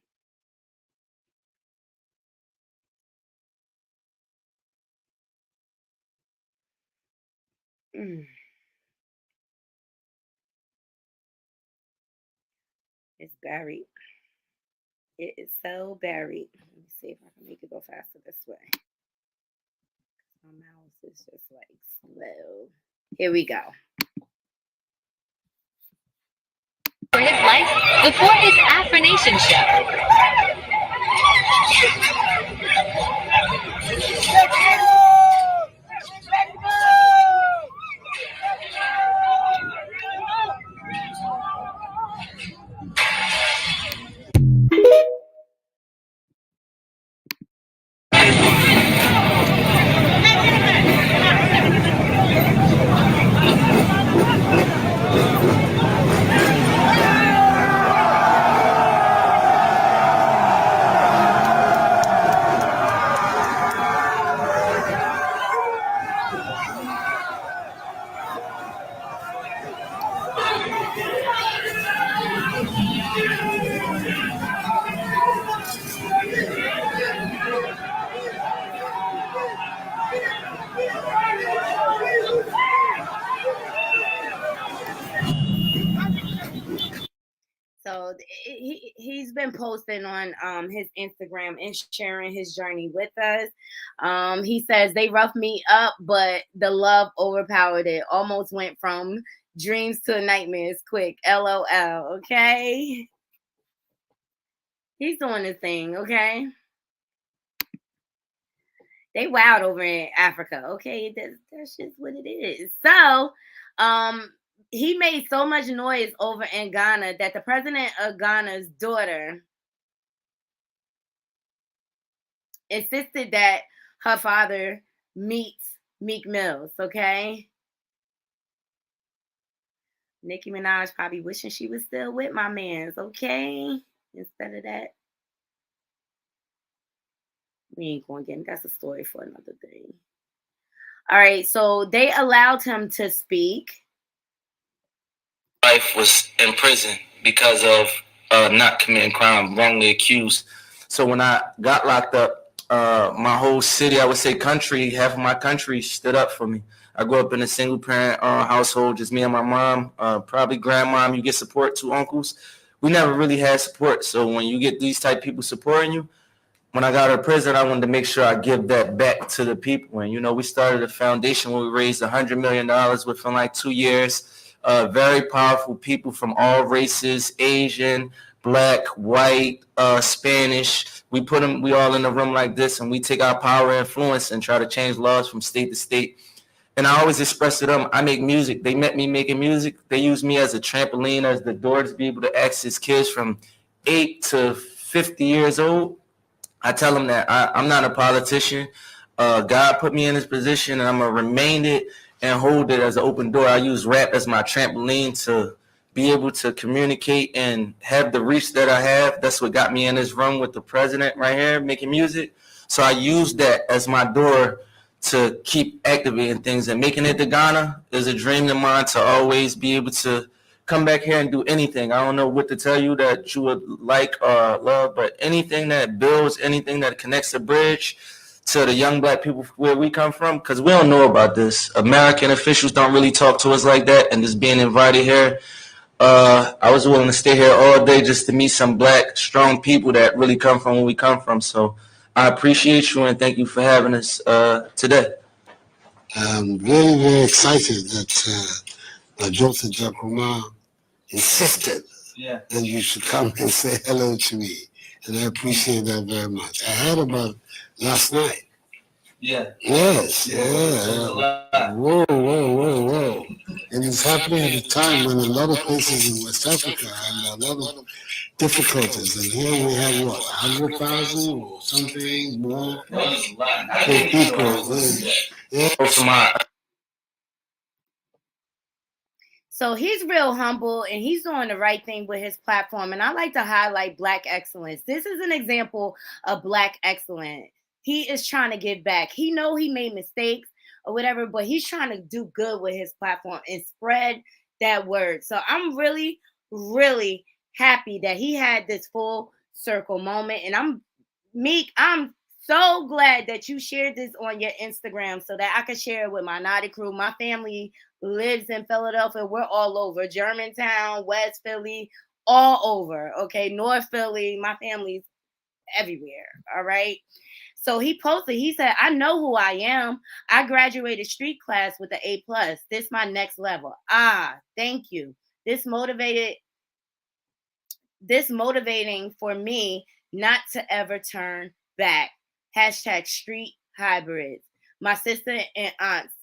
It's buried. It is so buried. Let me see if I can make it go faster this way. My mouse is just like slow. Here we go. For his life before his affirmation show. So he's been posting on his Instagram and sharing his journey with us. He says they roughed me up, but the love overpowered it. Almost went from dreams to nightmares quick. LOL. Okay. He's doing his thing, okay? They wild over in Africa, okay? That's just what it is. So, he made so much noise over in Ghana that the president of Ghana's daughter insisted that her father meets Meek Mills, okay? Nicki Minaj probably wishing she was still with my mans, okay? Instead of that. We ain't going to get that's a story for another day. All right, so they allowed him to speak. Wife was in prison because of not committing crime, wrongly accused. So when I got locked up, my whole city, I would say country, half of my country stood up for me. I grew up in a single parent household, just me and my mom, probably grandmom. You get support, two uncles. We never really had support. So when you get these type of people supporting you, when I got out of prison, I wanted to make sure I give that back to the people. And, we started a foundation where we raised $100 million within like 2 years. Very powerful people from all races, Asian, black, white, Spanish. We put them, we all in a room like this, and we take our power and influence and try to change laws from state to state. And I always express to them, I make music. They met me making music. They use me as a trampoline, as the door to be able to access kids from 8 to 50 years old. I tell them that I'm not a politician. God put me in this position, and I'm going to remain it and hold it as an open door. I use rap as my trampoline to be able to communicate and have the reach that I have. That's what got me in this room with the president right here making music. So I use that as my door to keep activating things. And making it to Ghana is a dream of mine, to always be able to come back here and do anything. I don't know what to tell you that you would like or love, but anything that builds, anything that connects the bridge to the young black people where we come from, because we don't know about this. American officials don't really talk to us like that, and just being invited here, I was willing to stay here all day just to meet some black, strong people that really come from where we come from. So I appreciate you and thank you for having us today. I'm very, very excited that Joseph Jacoma insisted that you should come and say hello to me. And I appreciate that very much. I heard about last night. Yeah. Yes, yeah. Whoa, whoa, whoa, whoa. And it's happening at a time when a lot of places in West Africa have a lot of difficulties. And here we have, 100,000 or something more people. Yeah. So he's real humble and he's doing the right thing with his platform. And I like to highlight Black excellence. This is an example of Black excellence. He is trying to give back. He know he made mistakes or whatever, but he's trying to do good with his platform and spread that word. So I'm really, really happy that he had this full circle moment. And Meek, I'm so glad that you shared this on your Instagram so that I could share it with my Knotty crew. My family lives in Philadelphia. We're all over. Germantown, West Philly, all over. Okay, North Philly. My family's everywhere. All right. So he posted, he said, I know who I am. I graduated street class with an A+. This my next level. Thank you. This motivating for me not to ever turn back. Hashtag street hybrids. My sister and aunts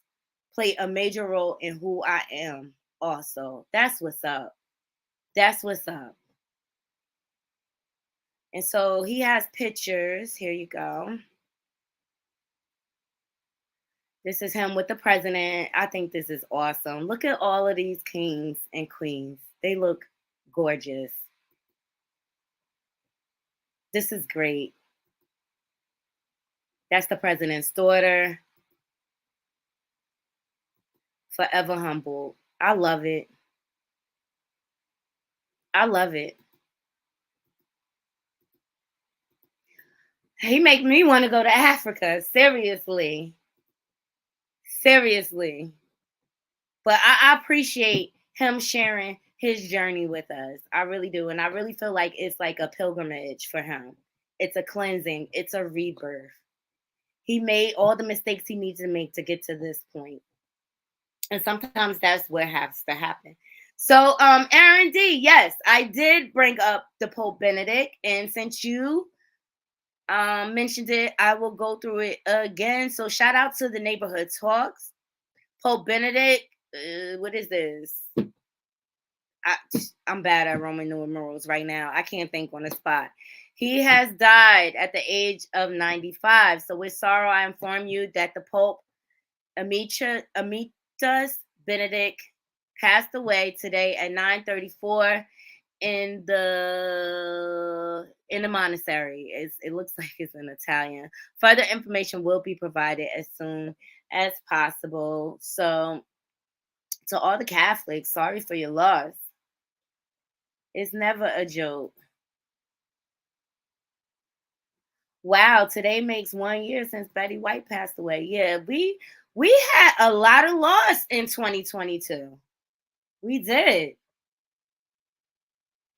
play a major role in who I am also. That's what's up. That's what's up. And so he has pictures. Here you go. This is him with the president. I think this is awesome. Look at all of these kings and queens. They look gorgeous. This is great. That's the president's daughter. Forever humble. I love it. I love it. He make me want to go to Africa. Seriously. Seriously. But I appreciate him sharing his journey with us. I really do. And I really feel like it's like a pilgrimage for him. It's a cleansing. It's a rebirth. He made all the mistakes he needs to make to get to this point. And sometimes that's what has to happen. So, Aaron D, yes, I did bring up the Pope Benedict. And since you mentioned it, I will go through it again. So shout out to the Neighborhood Talks. Pope Benedict, what is this? I'm bad at Roman numerals right now. I can't think on the spot. He has died at the age of 95. So with sorrow, I inform you that the Pope Emeritus Benedict passed away today at 9:34 in the monastery. It looks like it's in Italian. Further information will be provided as soon as possible. So, to all the Catholics, sorry for your loss. It's never a joke. Wow, today makes 1 year since Betty White passed away. Yeah, we had a lot of loss in 2022. We did.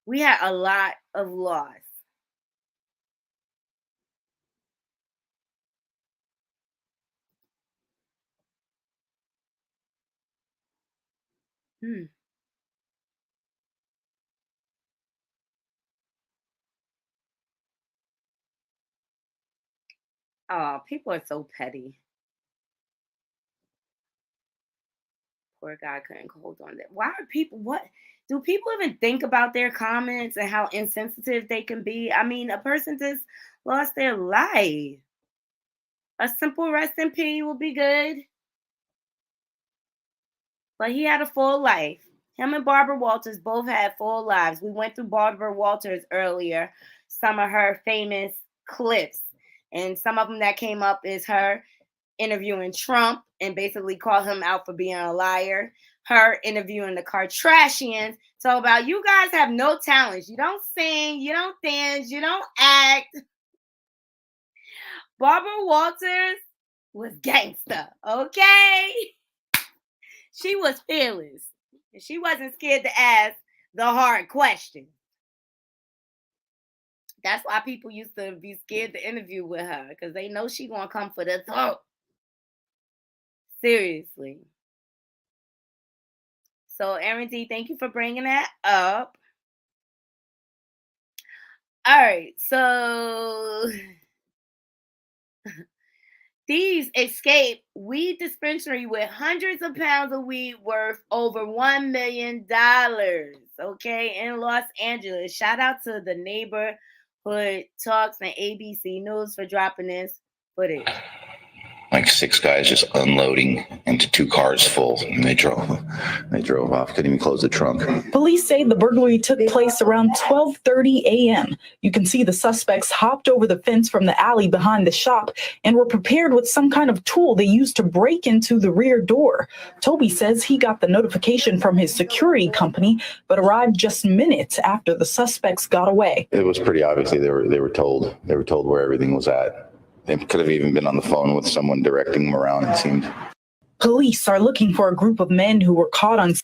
We had a lot of loss. Hmm. Oh, people are so petty. Poor guy couldn't hold on that. Why are people, what do people even think about their comments and how insensitive they can be? I mean, a person just lost their life. A simple rest in peace will be good. But he had a full life. Him and Barbara Walters both had full lives. We went through Barbara Walters earlier, some of her famous clips. And some of them that came up is her interviewing Trump and basically call him out for being a liar. Her interviewing the Kardashians. So about you guys have no talents. You don't sing, you don't dance, you don't act. Barbara Walters was gangster, okay? She was fearless. And she wasn't scared to ask the hard question. That's why people used to be scared to interview with her, because they know she gonna come for the throat. Seriously. So, Aaron D, thank you for bringing that up. All right, so thieves escape weed dispensary with hundreds of pounds of weed worth over $1 million. Okay, in Los Angeles. Shout out to the Neighborhood Talks and ABC News for dropping this footage. Like 6 guys just unloading into 2 cars full, and they drove off. Couldn't even close the trunk. Police say the burglary took place around 12:30 a.m. You can see the suspects hopped over the fence from the alley behind the shop and were prepared with some kind of tool they used to break into the rear door. Toby says he got the notification from his security company, but arrived just minutes after the suspects got away. It was pretty obviously they were told where everything was at. They could have even been on the phone with someone directing them around, it seemed. Police are looking for a group of men who were caught on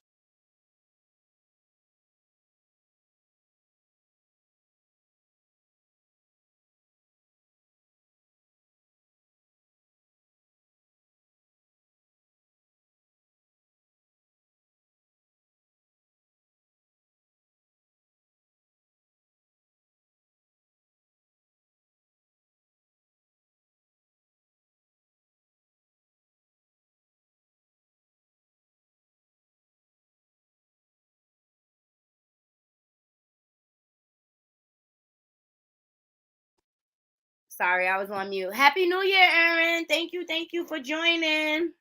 Sorry, I was on mute. Happy New Year, Aaron. Thank you for joining.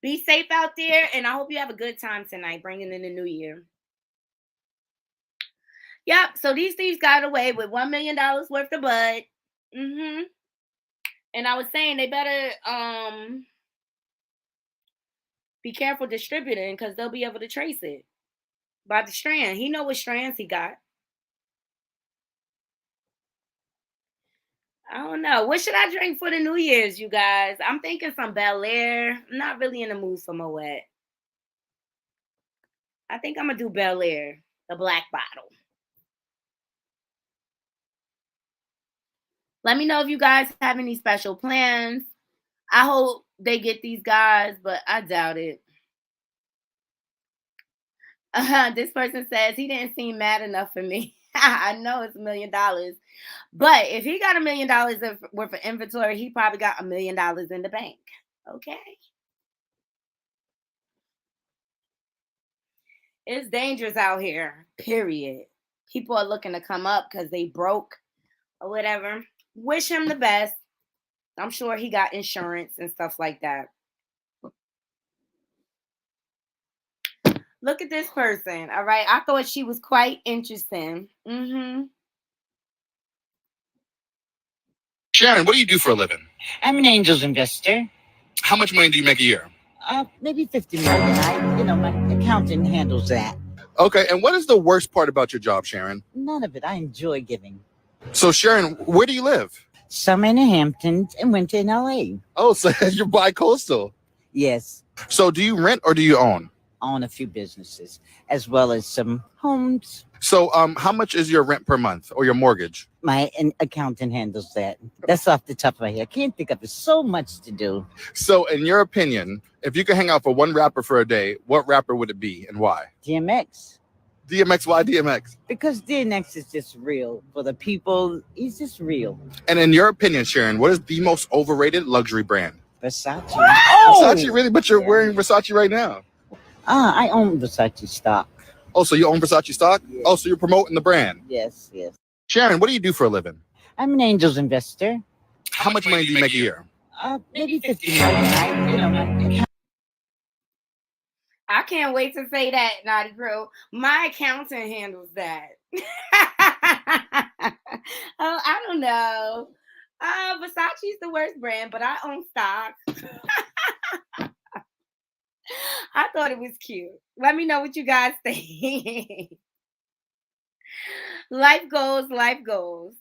Be safe out there, and I hope you have a good time tonight, bringing in the new year. Yep, so these thieves got away with $1 million worth of bud. And I was saying they better be careful distributing, because they'll be able to trace it by the strand. He know what strands he got. I don't know. What should I drink for the New Year's, you guys? I'm thinking some Bel Air. I'm not really in the mood for Moet. I think I'm going to do Bel Air, the black bottle. Let me know if you guys have any special plans. I hope they get these guys, but I doubt it. This person says he didn't seem mad enough for me. I know it's $1 million. But if he got $1 million worth of inventory, he probably got $1 million in the bank. Okay. It's dangerous out here, period. People are looking to come up because they broke or whatever. Wish him the best. I'm sure he got insurance and stuff like that. Look at this person. All right. I thought she was quite interesting. Sharon, what do you do for a living? I'm an angels investor. How much money do you make a year? Maybe 50 million. My accountant handles that. Okay, and what is the worst part about your job, Sharon? None of it. I enjoy giving. So, Sharon, where do you live? Summer in the Hamptons and winter in LA. Oh, so you're bi-coastal. Yes. So do you rent or do you own? Own a few businesses, as well as some homes. So how much is your rent per month or your mortgage? My accountant handles that. That's off the top of my head. I can't think of it. So much to do. So in your opinion, if you could hang out for one rapper for a day, what rapper would it be and why? DMX. DMX, why DMX? Because DMX is just real. For the people, he's just real. And in your opinion, Sharon, what is the most overrated luxury brand? Versace. Oh! Versace, really? But you're wearing Versace right now. I own Versace stock. Oh, so you own Versace stock? Yes. Oh, so you're promoting the brand? Yes. Sharon, what do you do for a living? I'm an angels investor. How much money do you make a year? Maybe 50 million. I can't wait to say that, Naughty Crew. My accountant handles that. Oh, I don't know. Versace's the worst brand, but I own stock. I thought it was cute. Let me know what you guys think. Life goes.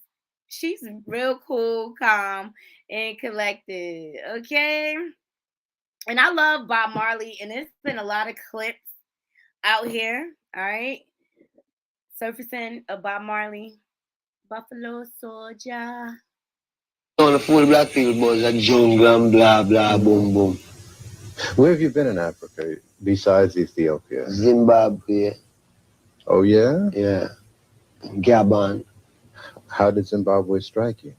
She's real cool, calm, and collected. Okay. And I love Bob Marley, and there's been a lot of clips out here. All right. Surfacing of Bob Marley. Buffalo Soldier. All the full black people was a jungle and blah blah boom boom. Where have you been in Africa besides Ethiopia? Zimbabwe. Oh yeah? Yeah. Gabon. How did Zimbabwe strike you?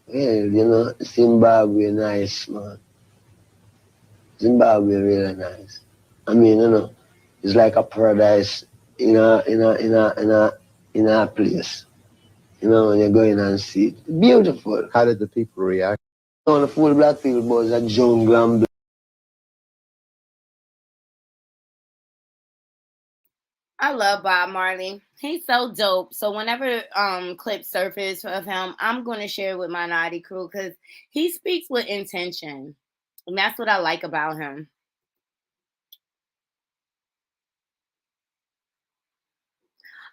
Yeah, Zimbabwe nice, man. Zimbabwe really nice. I mean, it's like a paradise in a place. When you go in and see it. Beautiful. How did the people react? All the full black people was a jungle and I love Bob Marley. He's so dope. So whenever clips surface of him, I'm going to share with my Naughty Crew because he speaks with intention. And that's what I like about him.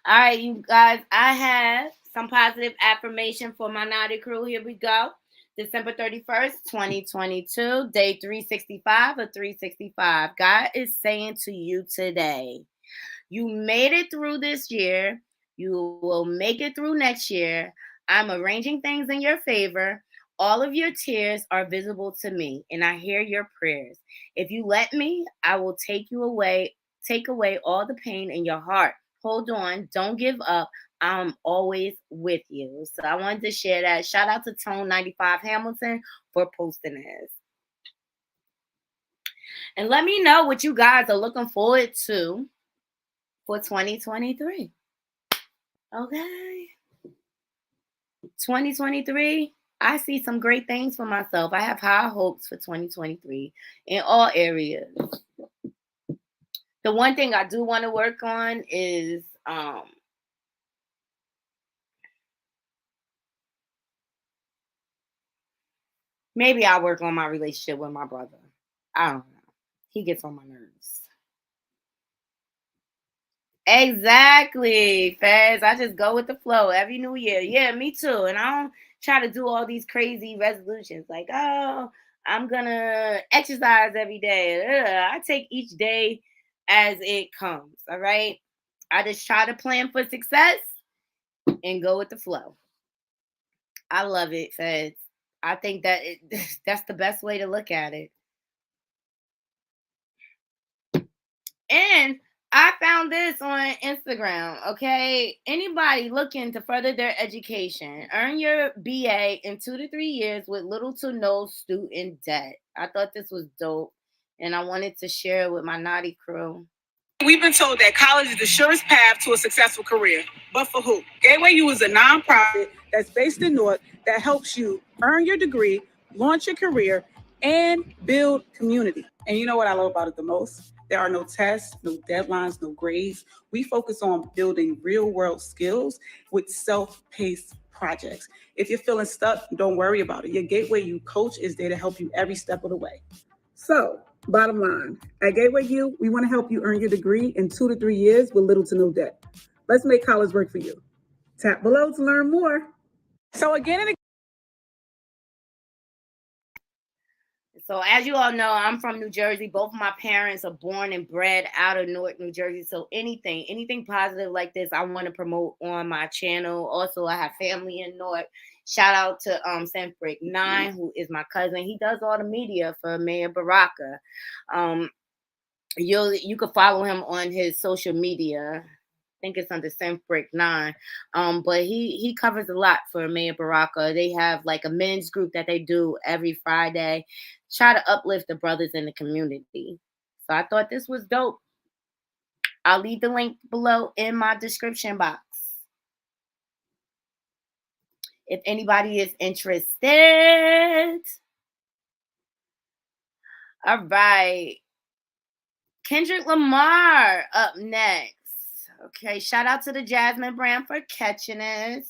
All right, you guys, I have some positive affirmation for my Naughty Crew. Here we go. December 31st, 2022, day 365 of 365. God is saying to you today, you made it through this year. You will make it through next year. I'm arranging things in your favor. All of your tears are visible to me, and I hear your prayers. If you let me, I will take away all the pain in your heart. Hold on. Don't give up. I'm always with you. So I wanted to share that. Shout out to Tone 95 Hamilton for posting this. And let me know what you guys are looking forward to for 2023. Okay. 2023, I see some great things for myself. I have high hopes for 2023 in all areas. The one thing I do want to work on is maybe I'll work on my relationship with my brother. I don't know. He gets on my nerves. Exactly, Fez. I just go with the flow every new year. Yeah, me too. And I don't try to do all these crazy resolutions like, oh, I'm going to exercise every day. I take each day as it comes, all right? I just try to plan for success and go with the flow. I love it, Fez. I think that that's the best way to look at it. And I found this on Instagram, okay? Anybody looking to further their education, earn your BA in 2 to 3 years with little to no student debt. I thought this was dope, and I wanted to share it with my Naughty Crew. We've been told that college is the surest path to a successful career. But for who? Gateway U is a nonprofit that's based in North that helps you earn your degree, launch your career, and build community. And you know what I love about it the most? There are no tests, no deadlines, no grades. We focus on building real-world skills with self-paced projects. If you're feeling stuck, don't worry about it. Your Gateway U coach is there to help you every step of the way. So, bottom line, at Gateway U, we want to help you earn your degree in 2 to 3 years with little to no debt. Let's make college work for you. Tap below to learn more. So again and again. So as you all know, I'm from New Jersey. Both of my parents are born and bred out of Newark, New Jersey. So anything positive like this, I want to promote on my channel. Also, I have family in Newark. Shout out to Sanford 9, who is my cousin. He does all the media for Mayor Baraka. You can follow him on his social media. I think it's under Sanford 9. But he covers a lot for Mayor Baraka. They have like a men's group that they do every Friday. Try to uplift the brothers in the community. So I thought this was dope. I'll leave the link below in my description box if anybody is interested. All right. Kendrick Lamar up next. Okay, shout out to the Jasmine brand for catching us.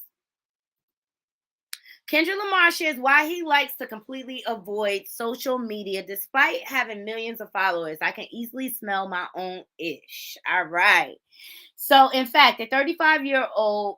Kendrick Lamar shares why he likes to completely avoid social media despite having millions of followers. I can easily smell my own ish. All right. So, in fact, the 35-year-old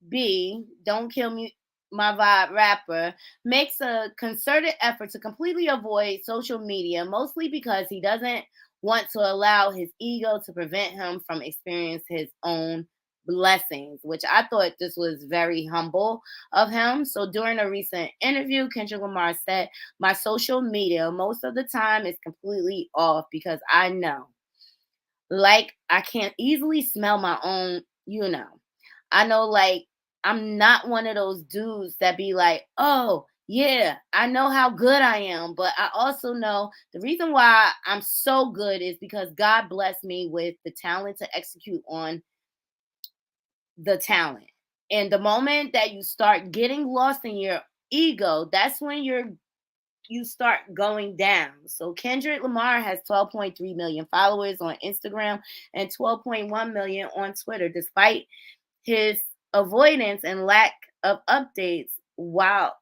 B, Don't Kill Me, My Vibe rapper, makes a concerted effort to completely avoid social media, mostly because he doesn't want to allow his ego to prevent him from experiencing his own blessings, which I thought this was very humble of him. So during a recent interview, Kendrick Lamar said, "My social media most of the time is completely off because I know, like, I can't easily smell my own, I know, like, I'm not one of those dudes that be like, oh, yeah, I know how good I am, but I also know the reason why I'm so good is because God blessed me with the talent to execute on the talent. And the moment that you start getting lost in your ego, that's when you start going down." So Kendrick Lamar has 12.3 million followers on Instagram and 12.1 million on Twitter, despite his avoidance and lack of updates. Wow.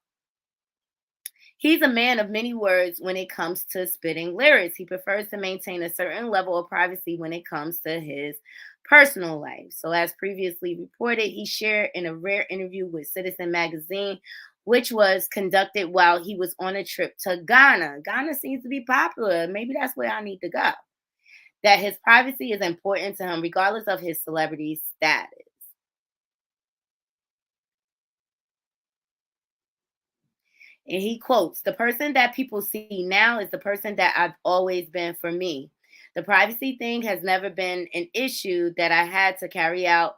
He's a man of many words when it comes to spitting lyrics. He prefers to maintain a certain level of privacy when it comes to his personal life. So, as previously reported, he shared in a rare interview with Citizen Magazine, which was conducted while he was on a trip to Ghana. Ghana seems to be popular. Maybe that's where I need to go. That his privacy is important to him, regardless of his celebrity status. And he quotes, "The person that people see now is the person that I've always been for me. The privacy thing has never been an issue that I had to carry out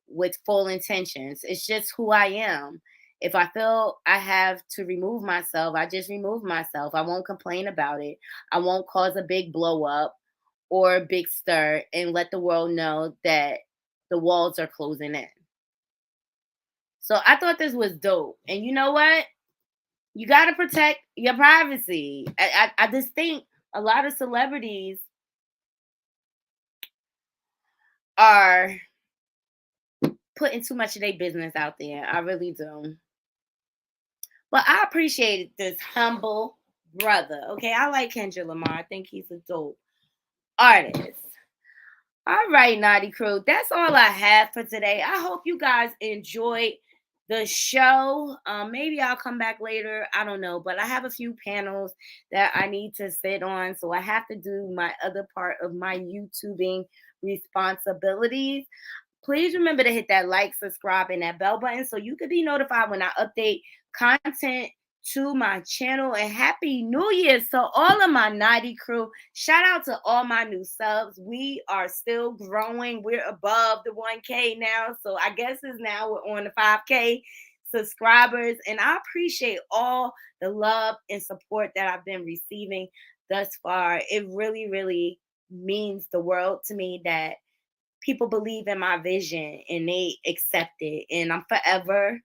with full intentions. It's just who I am. If I feel I have to remove myself, I just remove myself. I won't complain about it. I won't cause a big blow up or a big stir and let the world know that the walls are closing in." So I thought this was dope. And you know what? You got to protect your privacy. I just think a lot of celebrities are putting too much of their business out there. I really do. But I appreciate this humble brother. Okay, I like Kendrick Lamar. I think he's a dope artist. All right, Naughty Crew. That's all I have for today. I hope you guys enjoyed the show. Maybe I'll come back later. I don't know. But I have a few panels that I need to sit on. So I have to do my other part of my YouTubing responsibilities. Please remember to hit that like, subscribe, and that bell button so you can be notified when I update content to my channel. And Happy New Year to all of my Naughty Crew. Shout out to all my new subs. We are still growing. We're above the 1K now. So I guess it's now we're on the 5K subscribers. And I appreciate all the love and support that I've been receiving thus far. It really, really means the world to me that people believe in my vision and they accept it. And I'm forever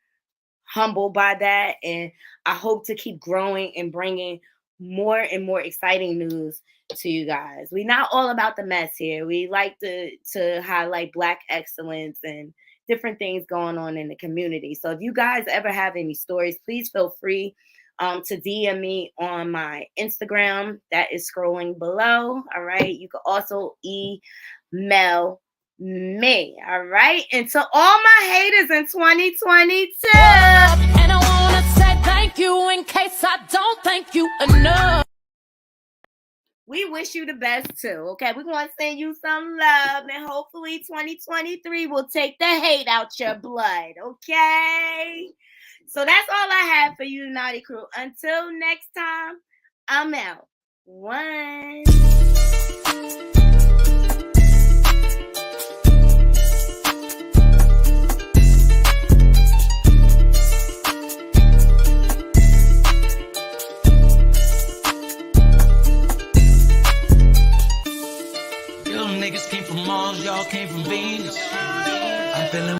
humbled by that. And I hope to keep growing and bringing more and more exciting news to you guys. We're not all about the mess here. We like to highlight Black excellence and different things going on in the community. So if you guys ever have any stories, please feel free to DM me on my Instagram that is scrolling below. All right. You can also email me. All right. And to all my haters in 2022. And I want to say thank you in case I don't thank you enough. We wish you the best too. Okay. We're going to send you some love, and hopefully 2023 will take the hate out your blood. Okay. So that's all I have for you, Naughty Crew. Until next time, I'm out. One. Niggas came from Mars, y'all came from Venus. I'm feeling